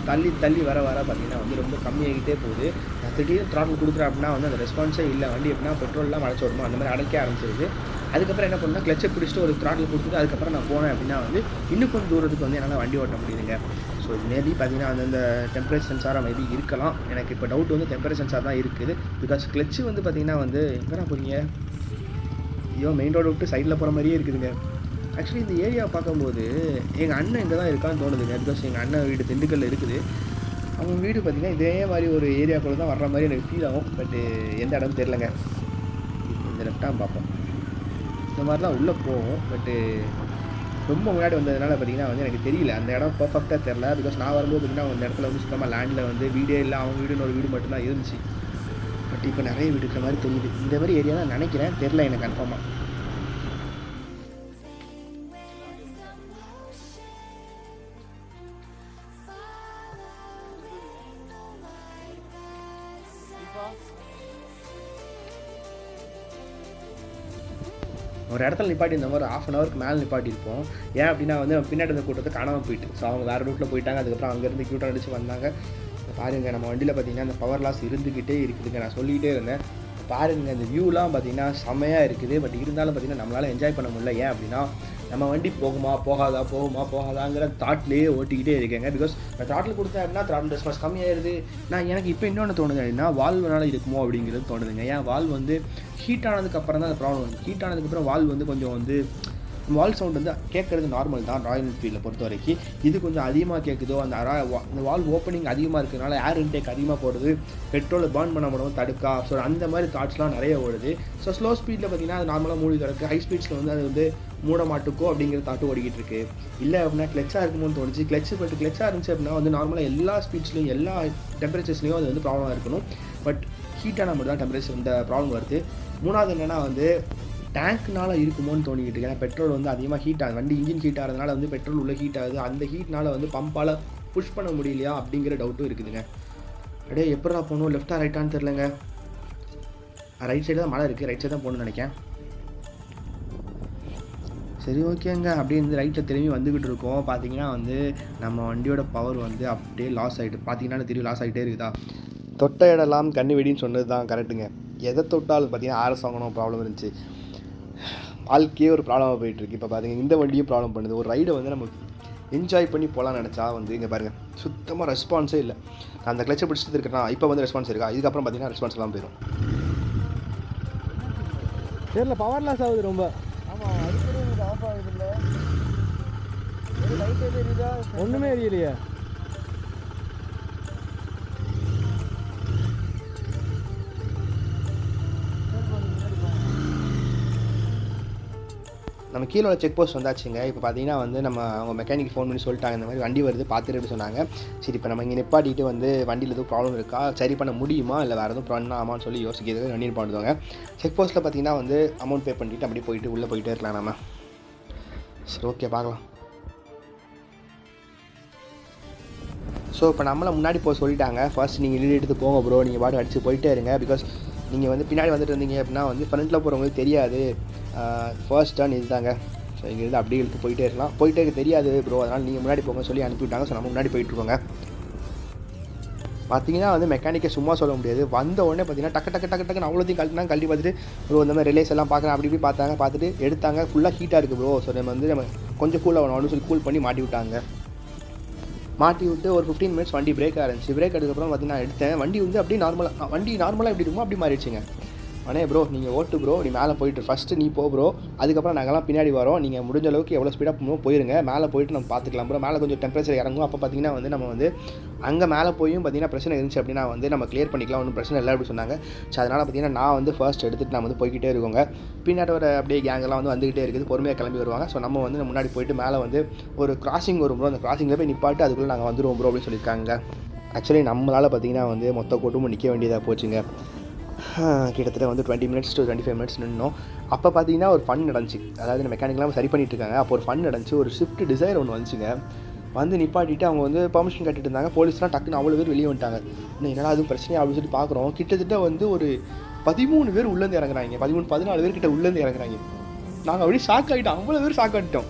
தள்ளி வர பார்த்திங்கன்னா வந்து ரொம்ப கம்மியாகிட்டே போகுது. நான் திடீர்னு த்ராட்டில் கொடுக்குறேன் அப்படின்னா வந்து அந்த ரெஸ்பான்ஸே இல்லை. வண்டி எப்படின்னா பெட்ரோல்லாம் அடைச்சி விடுமோ அந்த மாதிரி அடைக்க ஆரம்பிச்சிருது. அதுக்கப்புறம் என்ன பண்ணால் கிளச்சை பிடிச்சிட்டு ஒரு த்ராட்டில் கொடுத்துட்டு அதுக்கப்புறம் நான் போனேன் அப்படின்னா வந்து இன்னும் கொஞ்சம் தூரத்துக்கு வந்து என்னால் வண்டி ஓட்ட முடியுதுங்க. ஸோ இது மேபி பார்த்திங்கன்னா அந்த டெம்பரேச்சர் சென்சாராக மேபி இருக்கலாம். எனக்கு இப்போ டவுட் வந்து டெம்பரேச்சர் சென்சார் தான் இருக்குது. பிகாஸ் கிளச்சு வந்து பார்த்திங்கன்னா வந்து எங்கே போகிறீங்க, ஐயோ மெயின் ரோடு விட்டு சைடில் போகிற மாதிரியே இருக்குதுங்க. ஆக்சுவலி இந்த ஏரியா பார்க்கும்போது எங்கள் அண்ணன் இங்கே தான் இருக்கான்னு தோணுதுங்க. பிகாஸ் எங்கள் அண்ணன் வீடு திண்டுக்கல்ல இருக்குது. அவங்க வீடு பார்த்திங்கன்னா இதே மாதிரி ஒரு ஏரியாக்குள்ளே தான் வர்ற மாதிரி எனக்கு ஃபீல் ஆகும். பட்டு எந்த இடம்னு தெரிலங்க. இந்த லெஃப்டாக பார்ப்போம், இந்த மாதிரி தான் உள்ளே போகும். பட்டு ரொம்ப முன்னாடி வந்ததுனால பார்த்திங்கன்னா வந்து எனக்கு தெரியல, அந்த இடம் பர்ஃபெக்டாக தெரில. பிகாஸ் நான் வரும்போது பார்த்திங்கன்னா அந்த இடத்துல வந்து சுத்தமாக லேண்டில் வந்து வீடே இல்லை, அவங்க வீடுன்னு ஒரு வீடு மட்டும்தான் இருந்துச்சு. பட் இப்போ நிறைய வீடு இருக்கிற மாதிரி தெரியுது. இந்த மாதிரி ஏரியா தான் நினைக்கிறேன், தெரில எனக்கு கன்ஃபார்மாக. ஒரு இடத்துல நிப்பாட்டி இந்த மாதிரி 1/2 ஹவருக்கு மேலே நிப்பாட்டியிருப்போம். ஏன் அப்படின்னா வந்து பின்னாடி இருந்த கூட்டத்தை காணாமல் போயிட்டு. ஸோ அவங்க வேறு ரூட்டில் போயிட்டாங்க. அதுக்கப்புறம் அங்கேருந்து க்யூட்டாக அடிச்சு வந்தாங்க. பாருங்கள் நம்ம வண்டியில் பார்த்திங்கன்னா அந்த பவர் லாஸ் இருந்துக்கிட்டே இருக்குதுங்க. நான் சொல்லிகிட்டே இருந்தேன் பாருங்கள், இந்த வியூலாம் பார்த்திங்கன்னா செம்மையாக இருக்குது. பட் இருந்தாலும் பார்த்திங்கன்னா நம்மளால் என்ஜாய் பண்ண முடியல. ஏன் அப்படின்னா நம்ம வண்டி போகுமா போகாதாங்கிற தாட்லேயே ஓட்டிக்கிட்டே இருக்கேங்க. பிகாஸ் நான் த்ராட்டில் கொடுத்தேன் அப்படின்னா த்ராட்டில் ரெஸ்பான்ஸ் கம்மியாயிருது. நான் எனக்கு இப்போ இன்னொன்று தோணுது அப்படின்னா வால்வனால இருக்குமோ அப்படிங்கிறது தோணுதுங்க. ஏன் வால்வ் வந்து ஹீட் ஆனதுக்கப்புறம் தான் அந்த ப்ராப்ளம் வந்து. ஹீட் ஆனதுக்கப்புறம் வால்வ் வந்து கொஞ்சம் வந்து வால் சவுண்ட் வந்து கேட்குறது நார்மல் தான் ராயல் என்ஃபீல்டில் பொறுத்த வரைக்கும். இது கொஞ்சம் அதிகமாக கேட்குதோ, அந்த வால் ஓப்பனிங் அதிகமாக இருக்கிறதுனால ஏர் இன்டேக் அதிகமாக போடுறது, பெட்ரோலை பர்ன் பண்ண முடியும் தடுக்கா. ஸோ அந்த மாதிரி தாட்ஸ்லாம் நிறைய ஓடுது. ஸோ ஸ்லோ ஸ்பீடில் பார்த்திங்கன்னா அது நார்மலாக மூடி கிடக்கு. ஹை ஸ்பீட்ஸில் வந்து அது வந்து மூட மாட்டுக்கோ அப்படிங்கிற தாட்டு ஓடிக்கிட்டு இருக்கு. இல்லை அப்படின்னா கிளச்சாக இருக்குமோன்னு தோணுச்சு. கிளச்சாக இருந்துச்சு அப்படின்னா வந்து நார்மலாக எல்லா ஸ்பீட்ஸ்லையும் எல்லா டெம்பரேச்சர்ஸ்லையும் அது வந்து ப்ராப்ளமாக இருக்கணும். பட் ஹீட்டான மட்டும் தான் டெம்பரேச்சர் இந்த ப்ராப்ளம் வருது. மூணாவது என்னென்னா வந்து டேங்க்னால இருக்குமோன்னு தோணிக்கிட்டு இருக்கு. ஏன்னா பெட்ரோல் வந்து அதிகமாக ஹீட் ஆகுது, வண்டி இன்ஜின் ஹீட் ஆகிறதுனால வந்து பெட்ரோல் உள்ள ஹீட் ஆகுது, அந்த ஹீட்னால வந்து பம்பால் புஷ் பண்ண முடியலையா அப்படிங்கிற டவுட்டும் இருக்குதுங்க. அப்படியே எப்படா போகணும், லெஃப்டாக ரைட்டான்னு தெரிலங்க. ரைட் சைடு தான் மழை இருக்குது, ரைட் சைடு தான் போகணுன்னு நினைக்கிறேன். சரி ஓகேங்க, அப்படியே இந்த ரைட்டில் திரும்பி வந்துக்கிட்டு இருக்கோம். பார்த்தீங்கன்னா வந்து நம்ம வண்டியோட பவர் வந்து அப்படியே லாஸ் ஆகிட்டு, பார்த்தீங்கன்னா தெரியும் லாஸ் ஆகிட்டே இருக்குதா. தொட்ட இடலாம் கண்ணு வெடின்னு சொன்னது தான் கரெக்டுங்க. எதை தொட்டாலும் பார்த்தீங்கன்னா ஆர்எஸ் வாங்கணும் ப்ராப்ளம் இருந்துச்சு, வாழ்க்கையே ஒரு ப்ராப்ளமாக போயிட்டுருக்கு. இப்போ பார்த்தீங்கன்னா இந்த வண்டியும் ப்ராப்ளம் பண்ணுது. ஒரு ரைடை வந்து நம்ம என்ஜாய் பண்ணி போகலான்னு நினச்சா வந்து இங்கே பாருங்கள் சுத்தமாக ரெஸ்பான்ஸே இல்லை. நான் அந்த கிளச்சை பிடிச்சது இருக்கேன்னா இப்போ வந்து ரெஸ்பான்ஸ் இருக்கா, இதுக்கப்புறம் பார்த்தீங்கன்னா ரெஸ்பான்ஸ் எல்லாம் போயிடும். தெரியல, பவர் லாஸ் ஆகுது ரொம்ப. ஆமாம், அடிக்கடி எனக்கு ஆஃப் ஆகுது. இல்லை லைட் எரியுதா, ஒன்றுமே எரியலையே. நம்ம கீழே செக் போஸ்ட் வந்தாச்சுங்க. இப்போ பார்த்தீங்கன்னா வந்து நம்ம அவங்க மெக்கானிக் ஃபோன் பண்ணி சொல்லிட்டாங்க, இந்த மாதிரி வண்டி வருது பார்த்துட்டு சொன்னாங்க. சரி இப்போ நம்ம இங்கே நிப்பாட்டிட்டு வந்து வண்டியில் எதுவும் ப்ராப்ளம் இருக்கா, சரி பண்ண முடியுமா, இல்லை வேறு எதுவும் ப்ராப்ளம் ஆமான்னு சொல்லி யோசிக்கிறது வண்டி நிப்பாட்டுவாங்க. செக் போஸ்ட்டில் பார்த்தீங்கன்னா வந்து அமௌண்ட் பே பண்ணிவிட்டு அப்படியே போயிட்டு உள்ளே போயிட்டே இருக்கலாம் நம்ம. சரி ஓகே பார்க்கலாம். ஸோ இப்போ நம்மளை முன்னாடி போக சொல்லிட்டாங்க. ஃபர்ஸ்ட் நீங்கள் லீட் எடுத்து போங்க ப்ரோ, நீங்கள் பாட்டு அடித்து போயிட்டே இருங்க. பிகாஸ் நீங்கள் வந்து பின்னாடி வந்துட்டு இருந்தீங்க அப்படின்னா வந்து ஃப்ரண்ட்டில் போகிறவங்களுக்கு தெரியாது. ஃபர்ஸ்ட் டர்ன் இது தாங்க. ஸோ இங்கேருந்து அப்படியே இழுத்து போயிட்டே இருக்கலாம். போயிட்டே தெரியாது ப்ரோ, அதனால் நீங்கள் முன்னாடி போங்க சொல்லி அனுப்பிவிட்டாங்க. ஸோ நம்ம முன்னாடி போயிட்டுருக்கோங்க. பார்த்தீங்கன்னா வந்து மெக்கானிக்கை சும்மா சொல்ல முடியாது. வந்த உடனே பார்த்தீங்கன்னா டக்குன்னு அவ்வளோத்தையும் கழட்டி பார்த்துட்டு ப்ரோ இந்த மாதிரி ரிலேஸ் எல்லாம் பார்க்குறேன் அப்படி இப்படி பார்த்துட்டு எடுத்தாங்க. ஃபுல்லாக ஹீட்டாக இருக்குது ப்ரோ, ஸோ நம்ம கொஞ்சம் கூலாக வேணும் சொல்லி கூல் பண்ணி மாட்டி விட்டாங்க. மாட்டி விட்டு ஒரு 15 மினிட்ஸ் வண்டி பிரேக் ஆரம்பிச்சு. பிரேக் எடுத்ததுக்கப்புறம் பார்த்தீங்கன்னா எடுத்தேன், வண்டி வந்து அப்படியே நார்மலாக எப்படி இருக்குமோ அப்படி மாறிடுச்சுங்க. அண்ணே ப்ரோ நீங்கள் ஓட்டு ப்ரோ, நீ மேலே போயிட்டு ஃபஸ்ட்டு நீ போ ப்ரோ, அதுக்கப்புறம் நாங்கள்லாம் பின்னாடி வரோம், நீங்கள் முடிஞ்ச அளவுக்கு எவ்வளோ ஸ்பீடாக போகணும் போயிருங்க, மேலே போயிட்டு நம்ம பார்த்துக்கலாம் ப்ரோ. மேலே கொஞ்சம் டெம்பரேச்சர் இறங்கும். அப்போ பார்த்தீங்கன்னா வந்து நம்ம வந்து அங்கே மேலே போயும் பார்த்தீங்கன்னா பிரச்சனை இருந்துச்சு அப்படின்னா வந்து நம்ம கிளியர் பண்ணிக்கலாம், ஒன்றும் பிரச்சனை இல்லை அப்படி சொன்னாங்க. ஸோ அதனால் பார்த்தீங்கன்னா நான் வந்து ஃபர்ஸ்ட் எடுத்துகிட்டு நான் வந்து போய்கிட்டே இருக்கோங்க. பின்னாடி ஒரு அப்படியே கேங்கெல்லாம் வந்து வந்துகிட்டே இருக்குது, பொறுமையாக கிளம்பி வருவாங்க. ஸோ நம்ம வந்து முன்னாடி போயிட்டு மேலே வந்து ஒரு கிராசிங் வரும் ப்ரோ, அந்த கிராசிங்கில் போய் நிப்பாட்டு அதுக்குள்ளே நாங்கள் வந்துடுவோம் ப்ரோ அப்படின்னு சொல்லியிருக்காங்க. ஆக்சுவலி நம்மளால் பார்த்தீங்கன்னா வந்து மொத்த கூட்டமும் நிற்க வேண்டியதாக போச்சுங்க. கிட்டத்தட்ட வந்து 20 மினிட்ஸ் to 25 மினிட்ஸ் நின்னோம். அப்போ பார்த்தீங்கன்னா ஒரு ஃபன் நடந்துச்சு. அதாவது இந்த மெக்கானிக்லாம் சரி பண்ணிட்டு இருக்காங்க. அப்போ ஒரு ஃபன் நடந்துச்சு. ஒரு ஸ்விஃப்ட் டிசைர் ஒன்று வந்துச்சுங்க. வந்து நிப்பாட்டிட்டு அவங்க வந்து பர்மிஷன் கட்டிட்டு இருந்தாங்க. போலீஸ்லாம் டக்குன்னு அவ்வளோ பேர் வெளியே வந்துட்டாங்க. இன்னும் என்னடா அதுவும் பிரச்சனையா அப்படின்னு சொல்லி பார்க்குறோம். கிட்டத்தட்ட வந்து ஒரு 13 பேர் உள்ளேருந்து இறங்குறாங்க. 14 பேர் கிட்ட உள்ளேருந்து இறங்குறாங்க. நாங்கள் அப்படியே ஷாக் ஆகிட்டோம், அவ்வளோ பேர் ஷாக் ஆகிட்டோம்.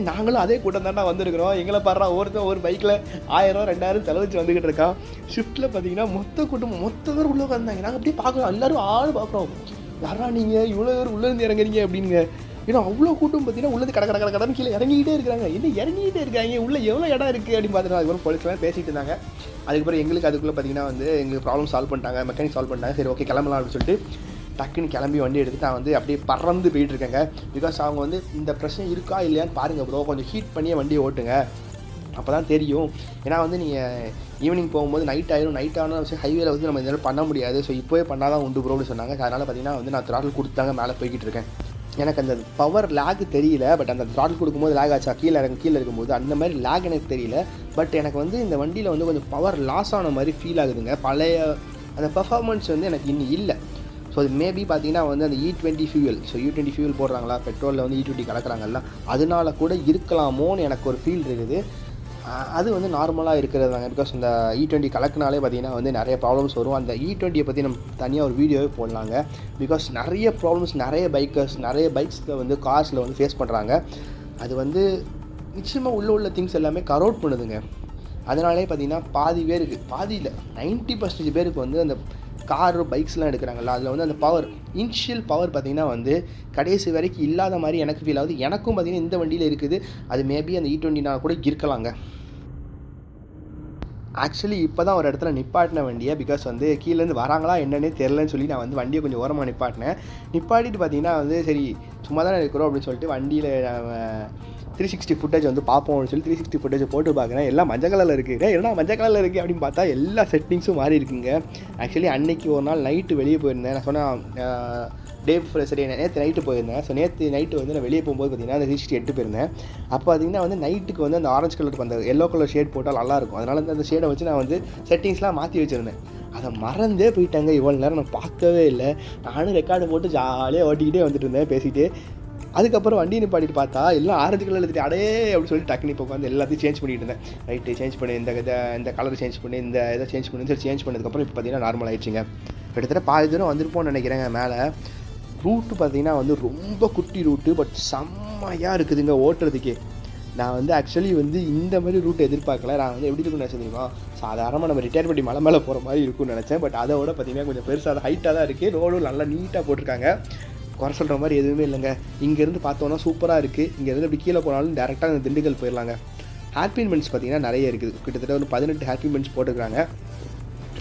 நாங்களும் அதே கூட்டம் தாண்டா வந்திருக்கிறோம், எங்களை பாடுறா ஒருத்தர் ஒரு பைக்கில் 1000 2000 செலவச்சு வந்துக்கிட்டு இருக்கான். ஷிஃப்ட்டில் பார்த்தீங்கன்னா மொத்த கூட்டம் மொத்த பேர் உள்ளே உட்காந்தாங்க. நாங்கள் அப்படியே பார்க்குறோம், எல்லோரும் ஆள் பார்க்குறோம், யாரா நீங்கள் இவ்வளோ பேர் உள்ளேருந்து இறங்குறீங்க அப்படிங்க. ஏன்னா அவ்வளோ கூட்டம் பார்த்தீங்கன்னா உள்ளேருந்து கடன்னு கீழே இறங்கிக்கிட்டே இருக்கிறாங்க. என்ன இறங்கிக்கிட்டே இருக்காங்க, உள்ளே எவ்வளோ இடம் இருக்குது அப்படின்னு பார்த்துட்டு அதுக்கப்புறம் போலீஸ்லாம் பேசிகிட்டு இருந்தாங்க. அதுக்கப்புறம் எங்களுக்கு அதுக்குள்ளே பார்த்தீங்கன்னா வந்து எங்களுக்கு ப்ராப்ளம் சால்வ் பண்ணிட்டாங்க, மெக்கானிக் சால்வ் பண்ணிட்டாங்க. சரி ஓகே கிளம்பலாம் அப்படின்னு சொல்லிட்டு டக்குன்னு கிளம்பி வண்டி எடுத்துட்டு நான் வந்து அப்படியே பறந்து போயிட்டுருக்கேங்க. பிகாஸ் அவங்க வந்து இந்த பிரச்சனை இருக்கா இல்லையான்னு பாருங்கள் ப்ரோ, கொஞ்சம் ஹீட் பண்ணியே வண்டியை ஓட்டுங்க, அப்போ தான் தெரியும். ஏன்னா வந்து நீங்கள் ஈவினிங் போகும்போது நைட் ஆன விஷயம் ஹைவேல வந்து நம்ம இதெல்லாம் பண்ண முடியாது. ஸோ இப்போவே பண்ணால் தான் உண்டு ப்ரோ அப்படின்னு சொன்னாங்க. அதனால் பார்த்தீங்கன்னா வந்து நான் த்ராட்டில் கொடுத்தாங்க மேலே போய்கிட்டு இருக்கேன். எனக்கு அந்த பவர் லேக் தெரியல, பட் அந்த த்ராட்டில் கொடுக்கும்போது லேக் ஆச்சா கீழே இருக்கும்போது அந்த மாதிரி லேக் எனக்கு தெரியல. பட் எனக்கு வந்து இந்த வண்டியில் வந்து கொஞ்சம் பவர் லாஸ் ஆன மாதிரி ஃபீல் ஆகுதுங்க. பழைய அந்த பர்ஃபார்மன்ஸ் வந்து எனக்கு இன்னும் இல்லை. ஸோ அது மேபி பார்த்தீங்கன்னா வந்து அந்த E20 fuel, so E20 fuel போடுறாங்களா, பெட்ரோலில் வந்து E20 கலக்கிறாங்கல்ல, அதனால கூட இருக்கலாமோன்னு எனக்கு ஒரு ஃபீல் இருக்குது. அது வந்து நார்மலாக இருக்கிறது தாங்க. பிகாஸ் இந்த E20 கலக்குனாலே பார்த்தீங்கன்னா வந்து நிறைய ப்ராப்ளம்ஸ் வரும். அந்த E20 பற்றி நம்ம தனியாக ஒரு வீடியோவே போடலாங்க. பிகாஸ் நிறைய ப்ராப்ளம்ஸ் நிறைய பைக்ஸில் வந்து கார்ஸில் வந்து ஃபேஸ் பண்ணுறாங்க. அது வந்து நிச்சயமாக உள்ள திங்ஸ் எல்லாமே கரோட் பண்ணுதுங்க. அதனாலே பார்த்தீங்கன்னா பாதியில் 90% பேருக்கு வந்து அந்த காரு பைக்ஸ்லாம் எடுக்கிறாங்கல்ல, அதில் வந்து அந்த இனிஷியல் பவர் பார்த்திங்கன்னா வந்து கடைசி வரைக்கும் இல்லாத மாதிரி எனக்கு ஃபீல் ஆகுது. எனக்கும் பார்த்திங்கன்னா இந்த வண்டியில் இருக்குது. அது மேபி அந்த E20 கூட இருக்கலாங்க. ஆக்சுவலி இப்போ தான் ஒரு இடத்துல நிப்பாட்டின வண்டியை, பிகாஸ் வந்து கீழேருந்து வராங்களா என்னன்னே தெரிலன்னு சொல்லி நான் வந்து வண்டியை கொஞ்சம் ஓரமாக நிப்பாட்டிட்டு பார்த்தீங்கன்னா வந்து சரி சும்மா தானே இருக்கிறோம் அப்படின்னு சொல்லிட்டு வண்டியில் 360 ஃபுட்டேஜ் வந்து பார்ப்போம் அப்படின்னு சொல்லி 360 ஃபுட்டேஜ் போட்டு பார்க்குறேன். எல்லாம் மஞ்சள் கலரில் இருக்குது. ஏன்னா மஞ்சள் கலரில் இருக்குது அப்படின்னு பார்த்தா எல்லா செட்டிங்ஸும் மாறி இருக்குங்க. ஆக்சுவலி அன்னைக்கு ஒரு நாள் நைட்டு வெளியே போயிருந்தேன். நான் சொன்னேன் சரி நேற்று நைட்டு போயிருந்தேன். ஸோ நேற்று நைட்டு வந்து நான் வெளியே போகும்போது பார்த்தீங்கன்னா அந்த 360 போயிருந்தேன். அப்போ பார்த்தீங்கன்னா வந்து நைட்டுக்கு வந்து அந்த ஆரஞ்சு கலருக்கு அந்த எல்லோ கலர் ஷேட் போட்டால் நல்லாயிருக்கும். அதனால் வந்து அந்த ஷேடை வச்சு நான் வந்து செட்டிங்ஸ்லாம் மாற்றி வச்சுருந்தேன். அதை மறந்தே போயிட்டாங்க. இவ்வளோ நேரம் நான் பார்க்கவே இல்லை. நானும் ரெக்கார்டு போட்டு ஜாலியாக ஓட்டிக்கிட்டே வந்துட்டு இருந்தேன் பேசிகிட்டு. அதுக்கப்புறம் வண்டி நிப்பாட்டிட்டு பார்த்தா எல்லாம் ஆரஞ்சு கலர் எழுதிட்டு அடே அப்படின்னு சொல்லி டக்குனு இப்போ உட்காந்து எல்லாத்தையும் சேஞ்ச் பண்ணிட்டு இருந்தேன். ரைட்டு சேஞ்ச் பண்ணி இந்த கலர் சேஞ்ச் பண்ணி இந்த இதை சேஞ்ச் பண்ணி சொல்லி சேஞ்ச் பண்ணதுக்கப்புறம் இப்போ பார்த்தீங்கன்னா நார்மல் ஆகிடுச்சிங்க. கிட்டத்தட்ட பாதி தூரம் வந்திருப்போம்னு நினைக்கிறேங்க. மேலே ரூட்டு பார்த்தீங்கன்னா வந்து ரொம்ப குட்டி ரூட்டு, பட் செம்மையாக இருக்குதுங்க ஓட்டுறதுக்கே. நான் வந்து ஆக்சுவலி வந்து இந்த மாதிரி ரூட் எதிர்பார்க்கல. நான் வந்து எப்படி இருக்குன்னு நினச்சேன் தெரியுமா, சாதாரணமாக நம்ம ரிட்டையர் பண்ணி மலை மேலே போகிற மாதிரி இருக்கும்னு நினச்சேன். பட் அதை விட பார்த்தீங்கன்னா கொஞ்சம் பெருசாக ஹைட்டாக தான் இருக்குது. ரோடும் நல்லா நீட்டாக போட்டிருக்காங்க. குறை சொல்கிற மாதிரி எதுவுமே இல்லைங்க. இங்கேருந்து பார்த்தோன்னா சூப்பராக இருக்குது. இங்கேருந்து அப்படி கீழே போனாலும் டேரெக்டாக அந்த திண்டுக்கல் போயிடலாங்க. ஹேர்பின் பென்ஸ் பார்த்தீங்கன்னா நிறைய இருக்குது. கிட்டத்தட்ட ஒரு 18 ஹேர்பின் பென்ஸ் போட்டுருக்காங்க.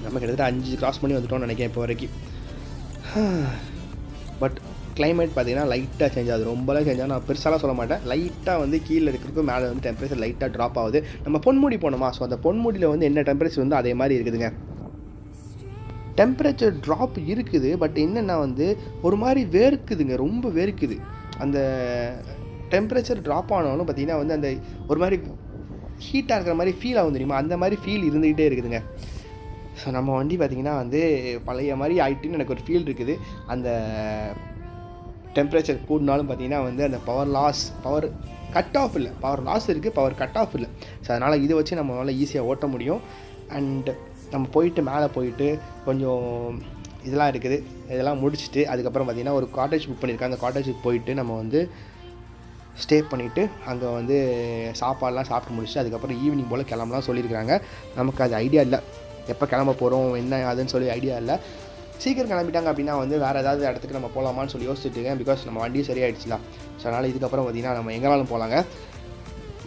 நம்ம கிட்டத்தட்ட 5 கிராஸ் பண்ணி வந்துட்டோம்னு நினைக்கிறேன் இப்போ வரைக்கும். பட் கிளைமேட் பார்த்தீங்கன்னா லைட்டாக சேஞ்ச் ஆகுது. ரொம்பலாம் சேஞ்ச் ஆகும் நான் பெருசாலாம் சொல்ல மாட்டேன். லைட்டாக வந்து கீழே இருக்கிறதுக்கும் மேலே வந்து டெம்பரேச்சர் லைட்டாக ட்ராப் ஆகுது. நம்ம பொன்முடி போனோமா, ஸோ அந்த பொன்முடியில் வந்து என்ன டெம்பரேச்சர் வந்து அதே மாதிரி இருக்குதுங்க. டெம்பரேச்சர் ட்ராப் இருக்குது. பட் என்னென்னா வந்து ஒரு மாதிரி வேர்க்குதுங்க, ரொம்ப வேர்க்குது. அந்த டெம்பரேச்சர் ட்ராப் ஆனாலும் பார்த்தீங்கன்னா வந்து அந்த ஒரு மாதிரி ஹீட்டாக இருக்கிற மாதிரி ஃபீல் ஆகும் தெரியுமா, அந்த மாதிரி ஃபீல் இருந்துக்கிட்டே இருக்குதுங்க. ஸோ நம்ம வண்டி பார்த்திங்கன்னா வந்து பழைய மாதிரி ஆகிட்டுன்னு எனக்கு ஒரு ஃபீல் இருக்குது. அந்த டெம்பரேச்சர் கூடினாலும் பார்த்திங்கன்னா வந்து அந்த பவர் கட் ஆஃப் இல்லை, பவர் லாஸ் இருக்குது, பவர் கட் ஆஃப் இல்லை. ஸோ அதனால் இதை வச்சு நம்மளால் ஈஸியாக ஓட்ட முடியும். அண்ட் நம்ம போயிட்டு மேலே போயிட்டு கொஞ்சம் இதெல்லாம் இருக்குது, இதெல்லாம் முடிச்சுட்டு அதுக்கப்புறம் பார்த்திங்கன்னா ஒரு காட்டேஜ் புக் பண்ணியிருக்கேன். அந்த காட்டேஜுக்கு போயிட்டு நம்ம வந்து ஸ்டே பண்ணிவிட்டு அங்கே வந்து சாப்பாடெலாம் சாப்பிட்டு முடிச்சுட்டு அதுக்கப்புறம் ஈவினிங் போல் கிளம்பலாம் சொல்லியிருக்காங்க. நமக்கு அது ஐடியா இல்லை, எப்போ கிளம்ப போகிறோம் என்ன அதுன்னு சொல்லி ஐடியா இல்லை. சீக்கிரம் கிளம்பிட்டாங்க அப்படின்னா வந்து வேறு ஏதாவது இடத்துக்கு நம்ம போகலாமான்னு சொல்லி யோசிச்சுட்டு இருக்கேன். பிகாஸ் நம்ம வண்டியும் சரியாயிடுச்சுலாம். ஸோ அதனால் இதுக்கப்புறம் பார்த்திங்கன்னா நம்ம எங்கேனாலும் போகலாங்க.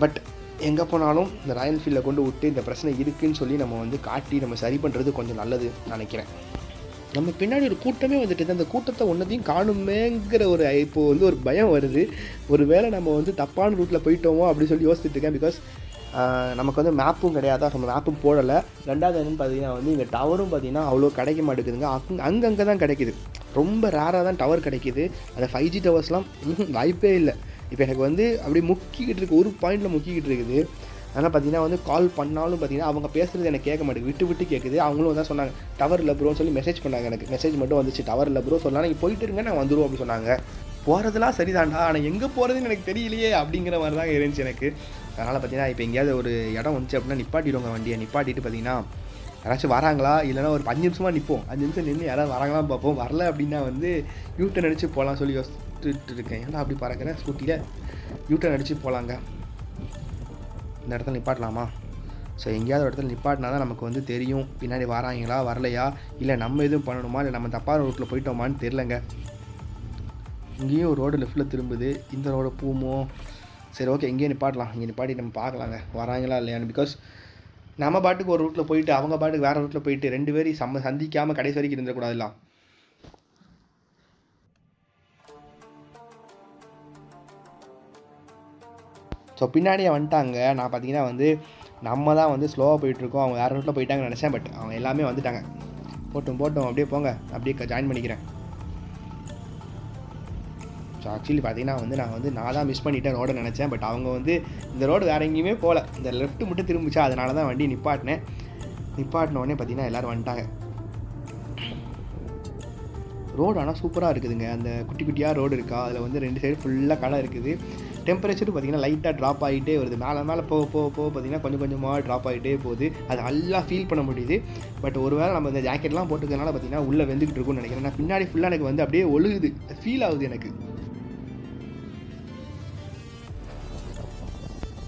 பட் எங்கே போனாலும் இந்த ராயல் என்ஃபீல்டில் கொண்டு விட்டு இந்த பிரச்சனை இருக்குதுன்னு சொல்லி நம்ம வந்து காட்டி நம்ம சரி பண்ணுறது கொஞ்சம் நல்லது நினைக்கிறேன். நம்ம பின்னாடி ஒரு கூட்டமே வந்துட்டு அந்த கூட்டத்தை ஒன்றதையும் காணுமேங்கிற ஒரு இப்போது வந்து ஒரு பயம் வருது. ஒரு வேளை நம்ம வந்து தப்பான ரூட்டில் போயிட்டோமோ அப்படின்னு சொல்லி யோசிச்சுட்டு இருக்கேன். பிகாஸ் நமக்கு வந்து மேப்பும் கிடையாது, நம்ம மேப்பும் போடலை. ரெண்டாவது என்னன்னு பார்த்தீங்கன்னா வந்து இங்கே டவரும் பார்த்திங்கன்னா அவ்வளோ கிடைக்க மாட்டேங்குதுங்க. அங்கங்கே தான் கிடைக்கிது, ரொம்ப ரேராக தான் டவர் கிடைக்கிது. அந்த 5G டவர்ஸ்லாம் வாய்ப்பே இல்லை. இப்போ எனக்கு வந்து அப்படி முக்கிக்கிட்டு இருக்குது, ஒரு பாயிண்டில் முக்கிக்கிட்டு இருக்குது. ஆனால் பார்த்தீங்கன்னா வந்து கால் பண்ணாலும் பார்த்தீங்கன்னா அவங்க பேசுகிறது எனக்கு கேட்க மாட்டேங்குது, விட்டு விட்டு கேட்குது. அவங்களும் தான் சொன்னாங்க டவர் இல்லை ப்ரோன்னு சொல்லி மெசேஜ் பண்ணாங்க. எனக்கு மெசேஜ் மட்டும் வந்துச்சு, டவர் இல்லை ப்ரோ சொல்லலாம், நீங்கள் போயிட்டு இருங்க நான் வந்துடுவோம் அப்படின்னு சொன்னாங்க. போகிறதுலாம் சரிதான்டா, ஆனால் எங்கே போகிறதுன்னு எனக்கு தெரியலையே அப்படிங்கிற மாதிரி தான் இருந்துச்சு எனக்கு. அதனால் பார்த்தீங்கன்னா இப்போ எங்கேயாவது ஒரு இடம் வந்துச்சு அப்படின்னா நிப்பாட்டிடுவாங்க வண்டியை. நிப்பாட்டிட்டு பார்த்தீங்கன்னா யாராச்சும் வராங்களா, இல்லைனா ஒரு 5 நிமிஷமாக நிற்போம், 5 நிமிஷம் நின்று யாராவது வராங்களான்னு பார்ப்போம். வரல அப்படின்னா வந்து யூட்டர்ன் அடித்து போகலாம் சொல்லி யோசிச்சுட்டு இருக்கேன். ஏன்னா அப்படி பறக்கிறேன் ஸ்கூட்டியில், யூட்டர்ன் அடித்து போகலாங்க. இந்த இடத்துல நிப்பாட்டலாமா? ஸோ எங்கேயாவது ஒரு இடத்துல நிப்பாட்டினா தான் நமக்கு வந்து தெரியும் பின்னாடி வராங்களா வரலையா, இல்லை நம்ம எதுவும் பண்ணணுமா, இல்லை நம்ம தப்பான ரூட்டில் போயிட்டோமான்னு தெரிலங்க. இங்கேயும் ஒரு ரோடு லெஃப்ட்டில் திரும்புது, இந்த ரோடு பூமோ. சரி ஓகே, இங்கேயே நிப்பாட்டலாம். இங்கே நிப்பாட்டி நம்ம பார்க்கலாங்க வராங்களா இல்லையான்னு. பிகாஸ் நம்ம பாட்டுக்கு ஒரு ரூட்டில் போயிட்டு அவங்க பாட்டுக்கு வேறு ரூட்டில் போயிட்டு 2 பேரும் சந்திக்காமல் கடைசி வரைக்கும் இருந்துடக்கூடாதுல்ல. ஸோ பின்னாடியே வந்துட்டாங்க. நான் பார்த்தீங்கன்னா வந்து நம்ம தான் வந்து ஸ்லோவாக போயிட்டுருக்கோம், அவங்க வேறு ரூட்டில் போயிட்டாங்கன்னு நினச்சேன். பட் அவங்க எல்லாமே வந்துட்டாங்க. போட்டோம் அப்படியே போங்க, அப்படியே ஜாயின் பண்ணிக்கிறேன். ஸோ ஆக்சுவலி பார்த்தீங்கன்னா வந்து நான் தான் மிஸ் பண்ணிட்டேன் ரோடை நினச்சேன். பட் அவங்க வந்து இந்த ரோடு வேறு எங்கேயுமே போகல, இந்த லெஃப்ட் மட்டும் திரும்பிச்சா. அதனால தான் வண்டி நிப்பாட்டினேன். நிப்பாட்டினோடனே பார்த்தீங்கன்னா எல்லோரும் வந்துட்டாங்க. ரோடு ஆனால் சூப்பராக இருக்குதுங்க. அந்த குட்டி குட்டியாக ரோடு இருக்கா, அதில் வந்து 2 சைடு ஃபுல்லாக கடை இருக்குது. டெம்பரேச்சரும் பார்த்திங்கன்னா லைட்டாக ட்ராப் ஆகிட்டே வருது. மேலே போக பார்த்திங்கன்னா கொஞ்சம் கொஞ்சமாக ட்ராப் ஆகிட்டே போகுது. அது நல்லா ஃபீல் பண்ண முடியுது. பட் ஒரு வேளை நம்ம இந்த ஜாக்கெட்லாம் போட்டுக்கிறதுனால பார்த்திங்கன்னா உள்ளே வெந்துக்கிட்டு இருக்கும்னு நினைக்கிறேன். நான் பின்னாடி ஃபுல்லாக எனக்கு வந்து அப்படியே ஒழுகுது, ஃபீல் ஆகுது எனக்கு.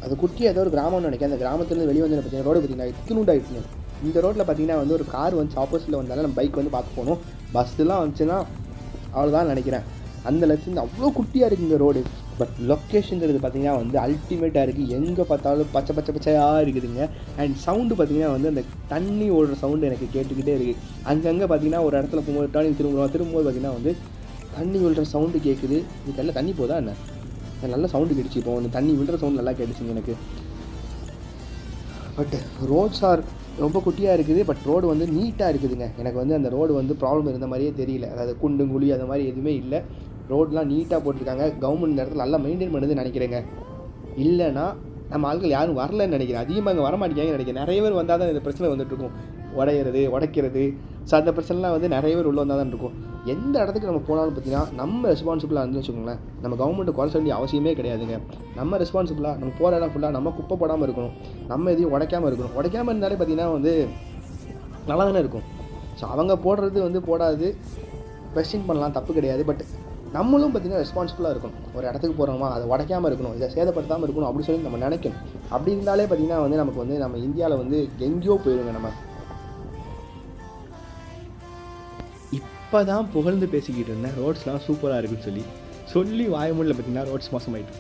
அது குட்டி ஏதோ ஒரு கிராமம்னு நினைக்கிறேன். அந்த கிராமத்துலேருந்து வெளியே வந்து பார்த்தீங்கன்னா ரோடு பார்த்திங்கன்னா இத்தினூண்டாயிடுச்சுங்க. இந்த ரோட்டில் பார்த்திங்கன்னா வந்து ஒரு கார் வந்து ஆப்போசிட்டில் வந்தாலும் நம்ம பைக் வந்து பார்த்து போகணும். பஸ்ஸுலாம் வந்துச்சுன்னா அவ்வளோதான் நினைக்கிறேன். அந்த லட்சம் அவ்வளோ குட்டியாக இருக்குது இந்த ரோடு. பட் லொக்கேஷன்றது பார்த்திங்கன்னா வந்து அல்டிமேட்டாக இருக்குது. எங்கே பார்த்தாலும் பச்சையாக இருக்குதுங்க. அண்ட் சவுண்டு பார்த்திங்கன்னா வந்து அந்த தண்ணி ஓடுற சவுண்டு எனக்கு கேட்டுக்கிட்டே இருக்குது. அங்கங்கே பார்த்திங்கன்னா ஒரு இடத்துல போகும்போது டானி திரும்பும்போது பார்த்திங்கன்னா வந்து தண்ணி விழுற சவுண்டு கேட்குது. இதுக்கெல்லாம் தண்ணி போதா என்ன, நல்ல சவுண்டு கேட்டுச்சு. இப்போ அந்த தண்ணி விழுற சவுண்டு நல்லா கேட்டுச்சுங்க எனக்கு. பட் ரோட்ஸ் ஆர் ரொம்ப குட்டியாக இருக்குது. பட் ரோடு வந்து நீட்டாக இருக்குதுங்க. எனக்கு வந்து அந்த ரோடு வந்து ப்ராப்ளம் இருந்த மாதிரியே தெரியல. அதாவது குண்டு குழி அந்த மாதிரி எதுவுமே இல்லை. ரோடெலாம் நீட்டாக போட்டிருக்காங்க. கவர்மெண்ட் இந்த இடத்துல நல்லா மெயின்டைன் பண்ணுதுன்னு நினைக்கிறேங்க. இல்லைனா நம்ம ஆட்கள் யாரும் வரலன்னு நினைக்கிறேன். அதிகமாக அங்கே வரமாட்டேங்காங்கன்னு நினைக்கிறேன். நிறைய பேர் வந்தால் தான் இந்த பிரச்சனை வந்துட்டுருக்கும். உடைக்கிறது. ஸோ அந்த பிரச்சனைலாம் வந்து நிறைய பேர் உள்ள வந்தால் தான் இருக்கும். எந்த இடத்துக்கு நம்ம போனாலும் பார்த்தீங்கன்னா நம்ம ரெஸ்பான்சிபிளாக இருந்து வச்சுக்கோங்களேன். நம்ம கவர்மெண்ட்டு குறை சொல்ல வேண்டிய அவசியமே கிடையாதுங்க. நம்ம ரெஸ்பான்சிபிளாக நம்ம போகிற இடம் ஃபுல்லாக நம்ம குப்பை போடாமல் இருக்கணும், நம்ம எதையும் உடைக்காமல் இருக்கணும். உடைக்காமல் இருந்தாலே பார்த்தீங்கன்னா வந்து நல்லா தானே இருக்கும். ஸோ அவங்க போடுறது வந்து போடாது, கொஸ்டின் பண்ணலாம், தப்பு கிடையாது. பட் நம்மளும் பார்த்திங்கன்னா ரெஸ்பான்சிபிளாக இருக்கணும். ஒரு இடத்துக்கு போகிறோமா அதை உடைக்காமல் இருக்கணும், இதை சேதப்படுத்தாமல் இருக்கணும் அப்படின்னு சொல்லி நம்ம நினைக்கணும். அப்படி இருந்தாலே பார்த்திங்கன்னா வந்து நமக்கு வந்து நம்ம இந்தியாவில் வந்து எங்கேயோ போயிடுங்க. நம்ம இப்போ தான் புகழ்ந்து பேசிக்கிட்டு இருந்தேன் ரோட்ஸ்லாம் சூப்பராக இருக்குன்னு சொல்லி வாயமூடில் பார்த்திங்கன்னா ரோட்ஸ் மோசமாயிட்டு.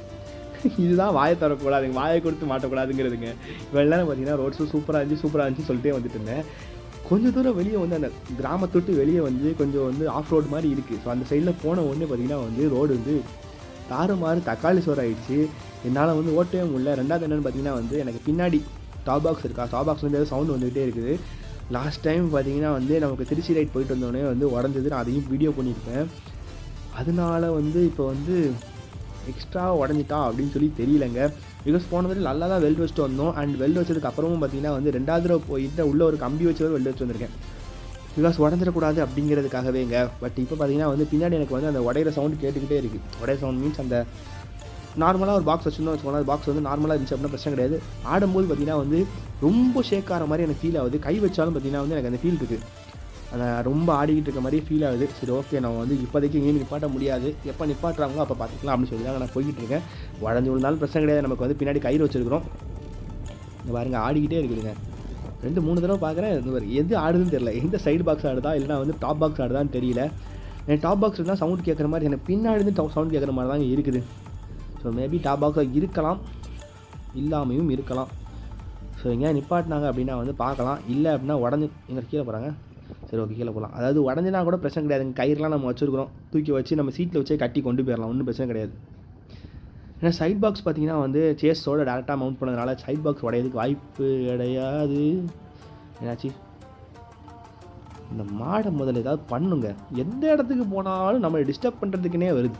இதுதான் வாயை தரக்கூடாதுங்க, வாயை கொடுத்து மாட்டக்கூடாதுங்கிறதுங்க. இப்போ எல்லாரும் பார்த்திங்கன்னா ரோட்ஸும் சூப்பராக இருந்துச்சு சொல்லிட்டே வந்துட்டு இருந்தேன். கொஞ்சம் தூரம் வெளியே வந்து அந்த கிராமத்தொட்டு வெளியே வந்து கொஞ்சம் வந்து ஆஃப் ரோடு மாதிரி இருக்குது. ஸோ அந்த சைடில் போன உடனே பார்த்திங்கன்னா வந்து ரோடு வந்து தாறுமாறு தக்காளி சோறு ஆகிடுச்சு. என்னால் வந்து ஓட்டவே முடியல. ரெண்டாவது என்னென்னு பார்த்திங்கன்னா வந்து எனக்கு பின்னாடி டாப் பாக்ஸ் இருக்கா, டாப் பாக்ஸ்லேருந்து சவுண்டு வந்துகிட்டே இருக்குது. லாஸ்ட் டைம் பார்த்திங்கன்னா வந்து நமக்கு திருச்சி ரைட் போயிட்டு வந்தோடனே வந்து உடஞ்சது. நான் அதையும் வீடியோ பண்ணியிருப்பேன். அதனால வந்து இப்போ வந்து எக்ஸ்ட்ரா உடஞ்சிட்டா அப்படின்னு சொல்லி தெரியலங்க. பிகாஸ் போனது நல்லா தான் வெல்ட் வச்சுட்டு வந்தோம். அண்ட் வெல்ட் வச்சதுக்கு அப்புறமும் பார்த்திங்கன்னா வந்து 2வது தடவை போயிட்டு உள்ள ஒரு கம்பி வச்சு வெல்ட் வச்சு வந்திருக்கேன். பிகாஸ் உடஞ்சிடக்கூடாது அப்படிங்கிறதுக்காகவேங்க. பட் இப்போ பார்த்திங்கன்னா வந்து பின்னாடி எனக்கு வந்து அந்த உடையிற சவுண்டு கேட்டுக்கிட்டே இருக்குது. உடையிற சவுண்ட் மீன்ஸ் அந்த நார்மலாக ஒரு பாக்ஸ் வச்சுருந்தோம் வச்சுக்கோங்க, அந்த பாக்ஸ் வந்து நார்மலாக இருந்துச்சு அப்படின்னா பிரச்சனை கிடையாது. ஆடும்போது பார்த்திங்கன்னா வந்து ரொம்ப ஷேக் ஆகிற மாதிரி எனக்கு ஃபீல் ஆகுது. கை வச்சாலும் பார்த்திங்கன்னா வந்து எனக்கு அந்த ஃபீல் இருக்குது, அந்த ரொம்ப ஆடிக்கிட்டு இருக்க மாதிரி ஃபீல் ஆகுது. சரி ஓகே, நம்ம வந்து இப்போதைக்கு எங்கேயும் நிப்பாட்ட முடியாது, எப்போ நிப்பாட்டுறாங்களோ அப்போ பார்த்துக்கலாம் அப்படின்னு சொல்லி தான் நான் போய்கிட்டு இருக்கேன். உடஞ்சி விழுந்தாலும் பிரச்சனை கிடையாது, நமக்கு வந்து பின்னாடி கயிறு வச்சுருக்கிறோம். இந்த பாருங்க ஆடிக்கிட்டே இருக்குதுங்க. 2-3 தடவை பார்க்குறேன், எது ஆடுதுன்னு தெரியல. எந்த சைடு பாக்ஸ் ஆடுதா இல்லைனா வந்து டாப் பாக்ஸ் ஆடுதான்னு தெரியல. என் டாப் பாக்ஸ் தான் சவுண்ட் கேட்குற மாதிரி, எனக்கு பின்னாடி சவுண்ட் கேட்குற மாதிரி தாங்க இருக்குது. ஸோ மேபி டாப் பாக்ஸாக இருக்கலாம், இல்லாமையும் இருக்கலாம். ஸோ எங்கேயா நிப்பாட்டினாங்க அப்படின்னா வந்து பார்க்கலாம். இல்லை அப்படின்னா உடஞ்சி எங்கே கீழே போகிறாங்க. சரி ஓகே, கீழே போகலாம். அதாவது உடஞ்சினா கூட பிரச்சனை கிடையாதுங்க. கயிறுலாம் நம்ம வச்சுருக்கிறோம், தூக்கி வச்சு நம்ம சீட்டில் வச்சே கட்டி கொண்டு போயிடலாம், ஒன்றும் பிரச்சனை கிடையாது. ஏன்னா சைட் பாக்ஸ் பார்த்திங்கன்னா வந்து சேஸோடு டேரெக்டாக மவுண்ட் பண்ணதுனால சைட் பாக்ஸ் உடையதுக்கு வாய்ப்பு கிடையாது. என்னாச்சு, இந்த மாடை முதல்ல ஏதாவது பண்ணுங்க. எந்த இடத்துக்கு போனாலும் நம்மளை டிஸ்டர்ப் பண்ணுறதுக்குன்னே வருது.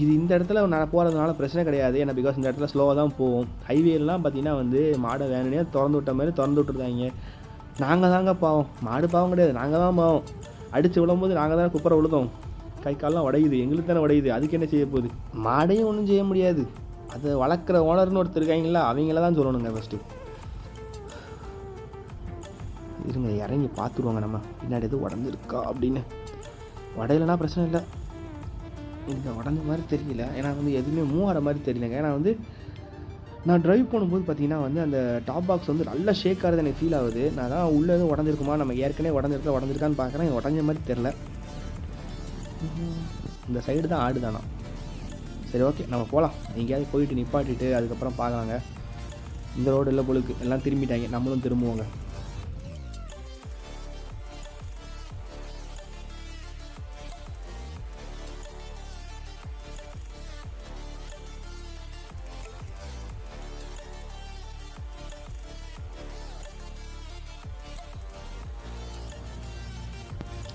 இது இந்த இடத்துல நான் போகிறதுனால பிரச்சனை கிடையாது, ஏன்னா பிகாஸ் இந்த இடத்துல ஸ்லோவாக தான் போவோம். ஹைவேலாம் பார்த்திங்கன்னா வந்து மாடை வேணுனே திறந்து விட்ட மாதிரி திறந்து விட்டுருந்தாங்க. நாங்கள் தாங்க பாவம், மாடு பாவம் கிடையாது, நாங்கள் தான் பாவம். அடித்து விழும்போது நாங்கள் தானே குப்பரை விழுதோம், கை காலெலாம் உடையுது, எங்களுக்கு தானே உடையுது. அதுக்கு என்ன செய்ய போகுது, மாடையும் ஒன்றும் செய்ய முடியாது. அதை வளர்க்குற ஓனர்னு ஒருத்தர் இருக்காங்களா, அவங்கள தான் சொல்லணுங்க ஃபஸ்ட்டு. இருங்க இறங்கி பார்த்துருவாங்க நம்ம பின்னாடி எதுவும் உடஞ்சிருக்கா அப்படின்னு. உடையலைன்னா பிரச்சனை இல்லை, இந்த உடஞ்ச மாதிரி தெரியல. ஏன்னா வந்து எதுவுமே மூவ் ஆகிற மாதிரி தெரியலங்க. ஏன்னா வந்து நான் ட்ரைவ் பண்ணும்போது பார்த்தீங்கன்னா வந்து அந்த டாப் பாக்ஸ் வந்து நல்லா ஷேக் ஆகுது எனக்கு ஃபீல் ஆகுது. நான் தான் உள்ளே எதுவும் உடஞ்சிருக்குமா, நம்ம ஏற்கனவே உடஞ்சிருக்கான்னு பார்க்குறேன், உடஞ்ச மாதிரி தெரில. இந்த சைடு தான் ஆடுதானா. சரி ஓகே, நம்ம போகலாம். எங்கேயாவது போயிட்டு நிப்பாட்டிட்டு அதுக்கப்புறம் பார்க்கலாங்க. இந்த ரோடு இல்லை பொழுது எல்லாம் திரும்பிட்டாங்க, நம்மளும் திரும்புவோங்க.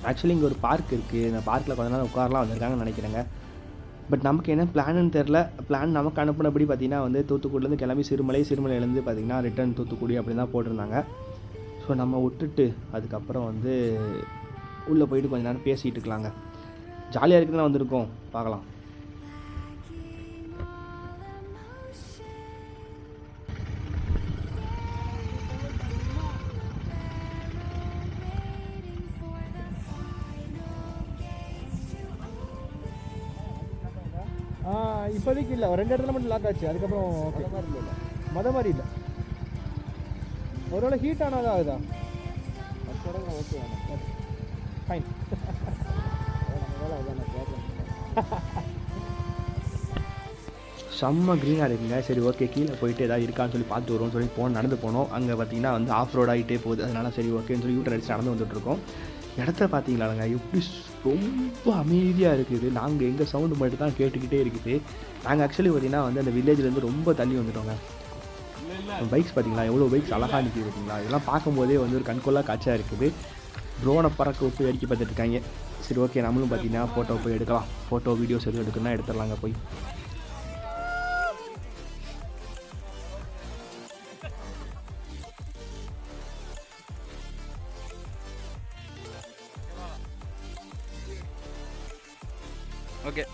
ஆக்சுவலி இங்கே ஒரு பார்க் இருக்குது, இந்த பார்க்கில் கொஞ்ச நேரம் உட்காரலாம் வந்திருக்காங்கன்னு நினைக்கிறேங்க. பட் நமக்கு என்ன பிளான்னு தெரில. பிளான் நமக்கு அனுப்பினபடி பார்த்திங்கன்னா வந்து தூத்துக்குடிலேருந்து கிளம்பி சிறுமலையிலேருந்து பார்த்திங்கன்னா ரிட்டர்ன் தூத்துக்குடி அப்படி தான் போட்டிருந்தாங்க. ஸோ நம்ம விட்டுட்டு அதுக்கப்புறம் வந்து உள்ளே போயிட்டு கொஞ்சம் நேரம் பேசிகிட்டு இருக்கலாங்க. ஜாலியாக இருக்குதுன்னு வந்திருக்கோம், பார்க்கலாம். இப்போதைக்கு இல்லை, 2 இடத்துல மட்டும் லாக் ஆச்சு. அதுக்கப்புறம் ஓகே, மத மாதிரி இல்லை. ஒருவேளை ஹீட் ஆனாதான் ஆகுதா? Okay fine. செம்ம க்ரீனாக இருக்குங்க. சரி ஓகே, கீழே போயிட்டு எதாவது இருக்கான்னு சொல்லி பார்த்து வருவோம்னு சொல்லி நடந்து போனோம். அங்கே பார்த்திங்கன்னா வந்து ஆஃப் ரோட் ஆகிட்டே போகுது. அதனால் சரி ஓகேன்னு சொல்லி யூட்டர் அடிச்சு நடந்து வந்துட்டுருக்கோம். இடத்த பார்த்தீங்களாங்க எப்படி ரொம்ப அமைதியாக இருக்குது. நாங்கள் எங்கள் சவுண்டு மட்டும் தான் கேட்டுக்கிட்டே இருக்குது. நாங்கள் ஆக்சுவலி பார்த்திங்கன்னா வந்து அந்த வில்லேஜ்லேருந்து ரொம்ப தள்ளி வந்துட்டோங்க. பைக்ஸ் பார்த்திங்களா, எவ்வளோ பைக்ஸ் அழகாக நிற்கிது பார்த்தீங்களா. இதெல்லாம் பார்க்கும்போதே வந்து ஒரு கண்கொள்ளா காட்சியாக இருக்குது. ட்ரோனை பறக்க விட்டு வேடிக்கை பார்த்துட்டு இருக்காங்க. சரி ஓகே, நம்மளும் பார்த்திங்கன்னா ஃபோட்டோ போய் எடுக்கலாம். ஃபோட்டோ வீடியோஸ் எதுவும் எடுக்கணும்னா எடுத்துடலாங்க போய். ஓகே.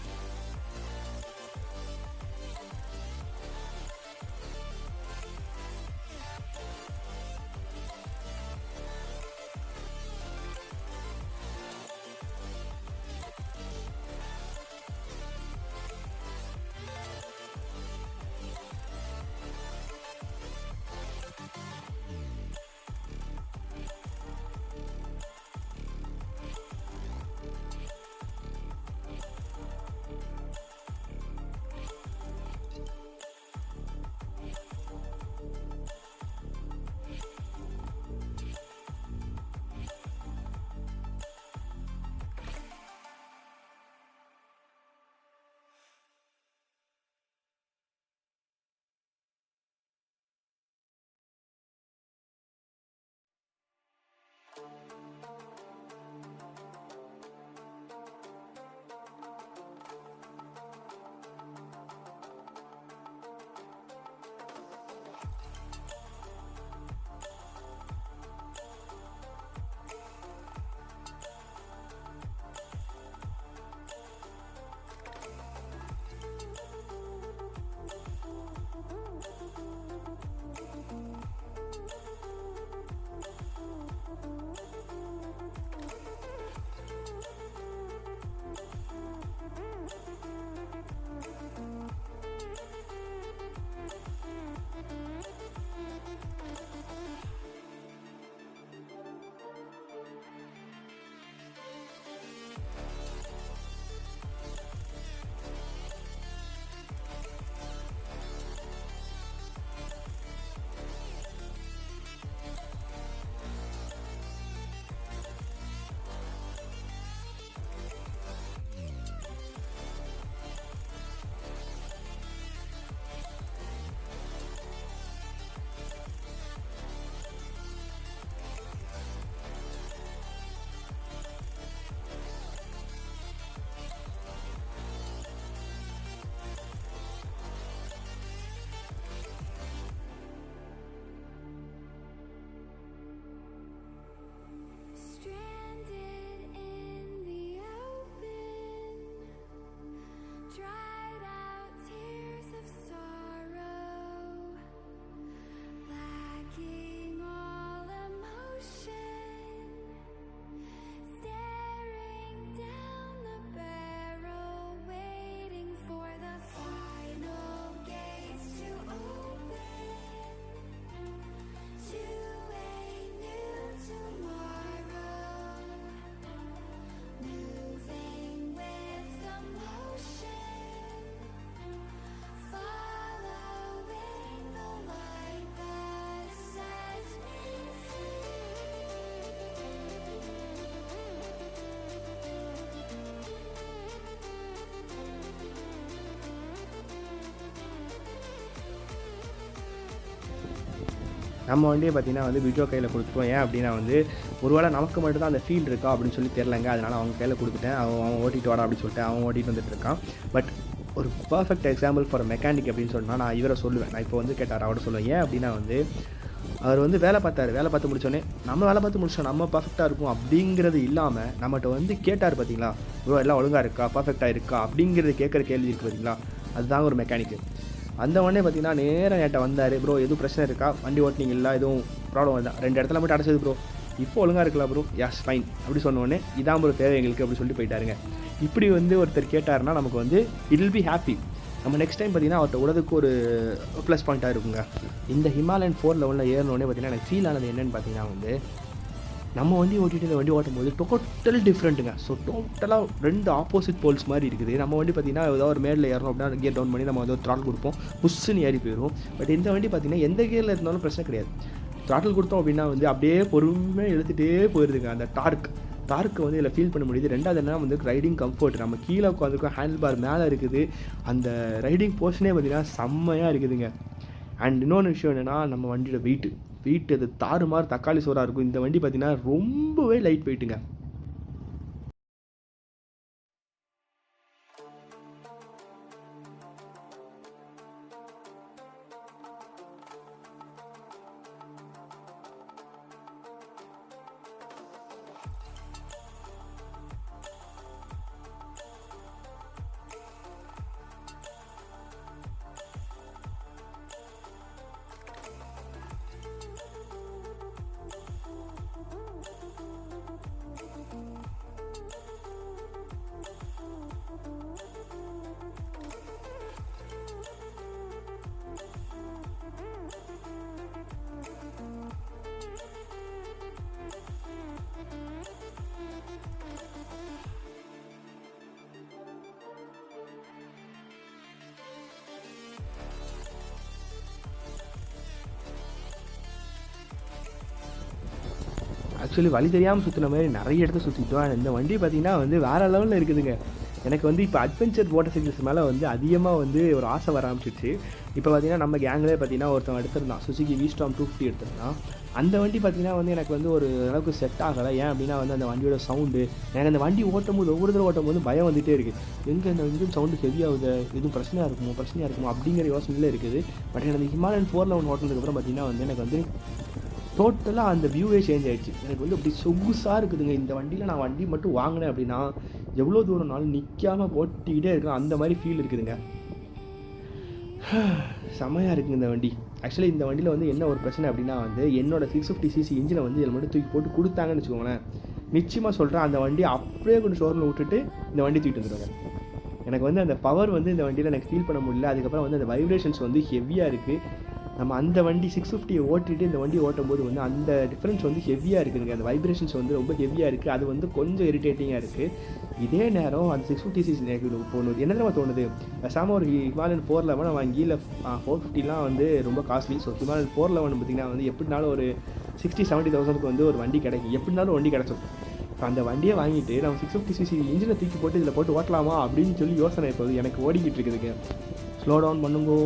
நம்ம வண்டியை பார்த்தீங்கன்னா வந்து விஜோ கையில் கொடுத்துட்டோம். ஏன் அப்படின்னா வந்து ஒருவேளை நமக்கு மட்டும் தான் அந்த ஃபீல் இருக்கா அப்படின்னு சொல்லி தெரிலங்க. அதனால் அவங்க கையில் கொடுத்துட்டேன். அவன் ஓட்டிட்டு வாடா அப்படின்னு சொல்லிட்டு அவன் ஓட்டிகிட்டு வந்துட்டு இருக்கான். பட் ஒரு பர்ஃபெக்ட் எக்ஸாம்பிள் ஃபார் மெக்கானிக் அப்படின்னு சொன்னால் நான் இவரை சொல்லுவேன். நான் இப்போ வந்து கேட்டார் அவரை சொல்லுவேன். ஏன் அப்படின்னா வந்து அவர் வந்து வேலை பார்த்து முடிச்சோடனே நம்ம வேலை பார்த்து முடிச்சோம் நம்ம பர்ஃபெக்டாக இருக்கும் அப்படிங்கிறது இல்லாமல் நம்மகிட்ட வந்து கேட்டார் பார்த்தீங்களா, ப்ரோ எல்லாம் ஒழுங்காக இருக்கா, பர்ஃபெக்டாக இருக்கா அப்படிங்கிறது கேட்குற கேள்வி இருக்குது பார்த்தீங்களா, அதுதான் ஒரு மெக்கானிக்கு. அந்த உடனே பார்த்தீங்கன்னா நேராக என்கிட்ட வந்தார். ப்ரோ எதுவும் பிரச்சனை இருக்கா, வண்டி ஓட்டினீங்களா, எதுவும் ப்ராப்ளம் வருதா, 2 இடத்துல மட்டும் அடைச்சது ப்ரோ, இப்போ ஒழுங்காக இருக்கலாம் ப்ரோ, யாஸ் ஃபைன் அப்படி சொன்னோடனே இதான் ப்ரோ தேவை எங்களுக்கு அப்படி சொல்லிட்டு போயிட்டாருங்க. இப்படி வந்து ஒருத்தர் கேட்டாருன்னா நமக்கு வந்து இட் வில் பி ஹாப்பி. நம்ம நெக்ஸ்ட் டைம் பார்த்தீங்கன்னா அவர்கிட்ட உடதுக்கு ஒரு ப்ளஸ் பாயிண்ட்டாக இருக்குங்க. இந்த ஹிமாலயன் 4 லெவலில் ஏறினோடனே பார்த்தீங்கன்னா எனக்கு ஃபீல் ஆனது என்னென்னு பார்த்தீங்கன்னா வந்து நம்ம வண்டி ஓட்டிகிட்டு இந்த வண்டி ஓட்டும் போது டோட்டல் டிஃப்ரெண்ட்டுங்க. ஸோ டோட்டலாக 2 ஆப்போசிட் போல்ஸ் மாதிரி இருக்குது. நம்ம வண்டி பார்த்திங்கன்னா ஏதாவது ஒரு மேடில் ஏறணும் அப்படின்னா கியர் டவுன் பண்ணி நம்ம வந்து த்ராட்டில் கொடுப்போம், புஷ்ஷுன்னு ஏறி போயிடும். பட் இந்த வண்டி பார்த்திங்கன்னா எந்த கியரில் இருந்தாலும் பிரச்சனை கிடையாது. த்ராட்டில் கொடுத்தோம் அப்படின்னா வந்து அப்படியே பொறுமையாக இழுத்துகிட்டே போயிருதுங்க. அந்த டார்க்கு வந்து இதில் ஃபீல் பண்ண முடியுது. ரெண்டாவது என்ன வந்து ரைடிங் கம்ஃபர்ட், நம்ம கீழே உட்காந்துருக்கோம், ஹேண்டில் பார் மேலே இருக்குது, அந்த ரைடிங் போர்ஷனே பார்த்திங்கன்னா செம்மையாக இருக்குதுங்க. அண்ட் இன்னொன்று விஷயம் என்னென்னா நம்ம வண்டியோட வெயிட் அது தாறுமாறு தக்காளி சோறாக இருக்கும். இந்த வண்டி பார்த்திங்கன்னா ரொம்பவே லைட் வெயிட்டுங்க. ஆக்சுவலி வழி தெரியாமல் சுற்றின மாதிரி நிறைய இடத்த சுற்றிட்டோம். இந்த வண்டி பார்த்திங்கன்னா வந்து வேறு லெவலில் இருக்குதுங்க. எனக்கு வந்து இப்போ அட்வென்ச்சர் மோட்டார் சைக்கிள்ஸ் மேலே வந்து அதிகமாக வந்து ஒரு ஆசை வர ஆரம்பிச்சிருச்சு. இப்போ பார்த்திங்கன்னா நம்ம கேங்லேயே பார்த்திங்கன்னா ஒருத்தன் எடுத்திருந்தான், சுசுகி விஸ்டார்ம் 250 எடுத்திருந்தான். அந்த வண்டி பார்த்திங்கன்னா வந்து எனக்கு வந்து ஒரு அளவுக்கு செட் ஆகலை. ஏன் அப்படின்னா வந்து அந்த வண்டியோட சவுண்டு, எனக்கு அந்த வண்டி ஓட்டும் போது ஒவ்வொரு தடவை ஓட்டும் போது பயம் வந்துகிட்டே இருக்குது. எங்கே இந்த இன்ஜின் சவுண்டு ஹெவியாகுது, எதுவும் பிரச்சனையாக இருக்குமோ அப்படிங்கிற யோசனையில் இருக்குது. பட் எனக்கு ஹிமாலயன் 411 ஓட்டினதுக்கப்புறம் பார்த்திங்கன்னா வந்து எனக்கு வந்து டோட்டலாக அந்த வியூவே சேஞ்ச் ஆகிடுச்சு. எனக்கு வந்து அப்படி சொகுசாக இருக்குதுங்க. இந்த வண்டியில் நான் வண்டி மட்டும் வாங்கினேன் அப்படின்னா எவ்வளோ தூரம்னாலும் நிற்காமல் ஓட்டிக்கிட்டே இருக்கேன், அந்த மாதிரி ஃபீல் இருக்குதுங்க. செம்மையாக இருக்குங்க இந்த வண்டி. ஆக்சுவலி இந்த வண்டியில் வந்து என்ன ஒரு பிரச்சனை அப்படின்னா வந்து என்னோடய 650cc இன்ஜினை வந்து இதில் மட்டும் தூக்கி போட்டு கொடுத்தாங்கன்னு வச்சுக்கோங்களேன், நிச்சயமாக சொல்கிறேன் அந்த வண்டி அப்படியே கொண்டு ஷோரூமில் விட்டுட்டு இந்த வண்டி தூக்கிட்டு வந்துடுவாங்க. எனக்கு வந்து அந்த பவர் வந்து இந்த வண்டியில் எனக்கு ஃபீல் பண்ண முடியல. அதுக்கப்புறம் வந்து அந்த வைப்ரேஷன்ஸ் வந்து ஹெவியாக இருக்குது. நம்ம அந்த வண்டி 650 ஓட்டிட்டு இந்த வண்டி ஓட்டும் போது வந்து அந்த டிஃப்ரென்ஸ் வந்து ஹெவியாக இருக்குதுங்க. அந்த வைப்ரேஷன்ஸ் வந்து ரொம்ப ஹெவியாக இருக்குது. அது வந்து கொஞ்சம் இரிட்டேட்டிங்காக இருக்குது. இதே நேரம் அந்த 650cc எனக்கு தோணுது, என்ன தெரியுமா தோணுது, பேசாமல் ஒரு ஹிமாலயன் 411 வாங்கி, இல்லை 450லாம் வந்து ரொம்ப காஸ்ட்லி. ஸோ ஹிமாலயன் 411 பார்த்திங்கன்னா வந்து எப்படினாலும் ஒரு 60-70,000க்கு வந்து ஒரு வண்டி கிடைக்கும், எப்படினாலும் வண்டி கிடச்சிடும். ஸோ அந்த வண்டியை வாங்கிட்டு நம்ம 650cc இன்ஜினை தூக்கி போட்டு இதில் போட்டு ஓட்டலாமா அப்படின்னு சொல்லி யோசனை இப்போ எனக்கு ஓடிக்கிட்டு இருக்குதுங்க. ஸ்லோ டவுன் பண்ணுங்கோ.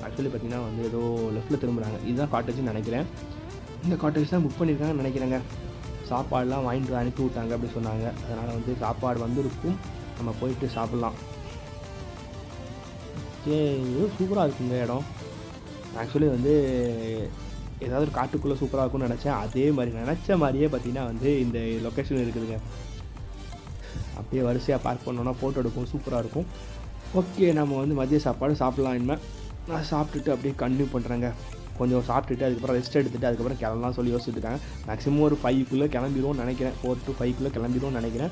ஆக்சுவலி பார்த்திங்கன்னா வந்து ஏதோ லெஃப்ட்டில் திரும்புகிறாங்க. இதுதான் காட்டேஜ்னு நினைக்கிறேன். இந்த காட்டேஜ் தான் புக் பண்ணியிருக்காங்கன்னு நினைக்கிறேங்க. சாப்பாடெலாம் வாங்கிட்டு அனுப்பி விட்டாங்க அப்படி சொன்னாங்க. அதனால் வந்து சாப்பாடு வந்திருக்கும், நம்ம போயிட்டு சாப்பிட்லாம். சூப்பராக இருக்குங்க இடம். ஆக்சுவலி வந்து ஏதாவது ஒரு காட்டுக்குள்ளே சூப்பராக இருக்கும்னு நினச்சேன். அதே மாதிரி நினச்ச மாதிரியே பார்த்திங்கன்னா வந்து இந்த லொக்கேஷன் இருக்குதுங்க. அப்படியே வரிசையாக பார்க் பண்ணோன்னா ஃபோட்டோ எடுக்கும், சூப்பராக இருக்கும். ஓகே, நம்ம வந்து மதிய சாப்பாடு சாப்பிட்லாம். இனிமேல் நான் சாப்பிட்டுட்டு அப்படியே கன்டினியூ பண்ணுறேங்க. கொஞ்சம் சாப்பிட்டுட்டு அதுக்கப்புறம் ரெஸ்ட் எடுத்துகிட்டு அதுக்கப்புறம் கிளம்பலாம் சொல்லி யோசிச்சுட்டு இருக்காங்க. மேக்ஸிமம் ஒரு 5க்குள்ளே கிளம்பிடுவோம்னு நினைக்கிறேன். 4 to 5க்குள்ளே கிளம்பிடுவோம்னு நினைக்கிறேன்.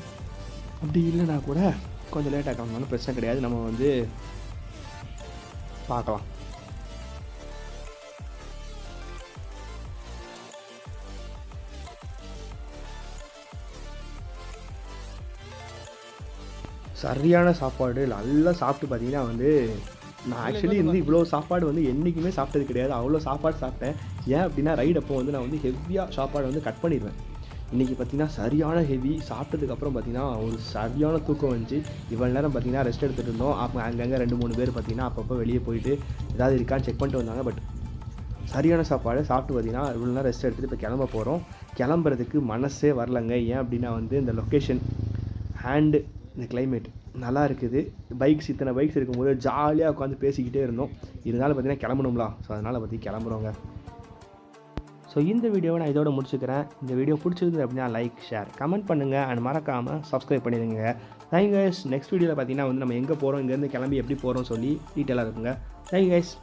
அப்படி இல்லைனா கூட கொஞ்சம் லேட்டாக கிளம்பினாலும் பிரச்சனை கிடையாது, நம்ம வந்து பார்க்கலாம். சரியான சாப்பாடு நல்லா சாப்பிட்டு பார்த்தீங்கன்னா வந்து நான் ஆக்சுவலி வந்து இவ்வளோ சாப்பாடு வந்து என்றைக்குமே சாப்பிட்டது கிடையாது. அவ்வளோ சாப்பாடு சாப்பிட்டேன். ஏன் அப்படின்னா ரைடு அப்போ வந்து நான் வந்து ஹெவியாக சாப்பாடு வந்து கட் பண்ணிடுவேன். இன்றைக்கி பார்த்திங்கன்னா சரியான ஹெவி சாப்பிட்டதுக்கப்புறம் பார்த்திங்கன்னா ஒரு சரியான தூக்கம் வந்துச்சு. இவ்வளோ நேரம் பார்த்திங்கன்னா ரெஸ்ட் எடுத்துகிட்டு இருந்தோம். அப்போ அங்கங்கே 2-3 பேர் பார்த்திங்கன்னா அப்பப்போ வெளியே போயிட்டு ஏதாவது இருக்கான்னு செக் பண்ணிட்டு வந்தாங்க. பட் சரியான சாப்பாடு சாப்பிட்டு பார்த்திங்கன்னா இவ்வளோ நேரம் ரெஸ்ட் எடுத்துகிட்டு இப்போ கிளம்ப போகிறோம். கிளம்புறதுக்கு மனசே வரலங்க. ஏன் அப்படின்னா வந்து இந்த லொக்கேஷன் அண்டு இந்த கிளைமேட் நல்லா இருக்குது. இத்தனை பைக்ஸ் இருக்கும்போது ஜாலியாக உட்காந்து பேசிக்கிட்டே இருந்தோம். இருந்தாலும் பார்த்திங்கன்னா கிளம்பணும்லாம். ஸோ அதனால் கிளம்புறோங்க. ஸோ இந்த வீடியோவை நான் இதோட முடிச்சுக்கிறேன். இந்த வீடியோ பிடிச்சிருந்தது அப்படின்னா லைக், ஷேர், கமெண்ட் பண்ணுங்கள் அண்ட் மறக்காமல் சப்ஸ்கிரைப் பண்ணிடுங்க. Thank guys. நெக்ஸ்ட் வீடியோவில் பார்த்திங்கன்னா வந்து நம்ம எங்கே போகிறோம், இங்கேருந்து கிளம்பி எப்படி போகிறோம் சொல்லி டீட்டெயிலாக இருக்குங்க. Thank guys.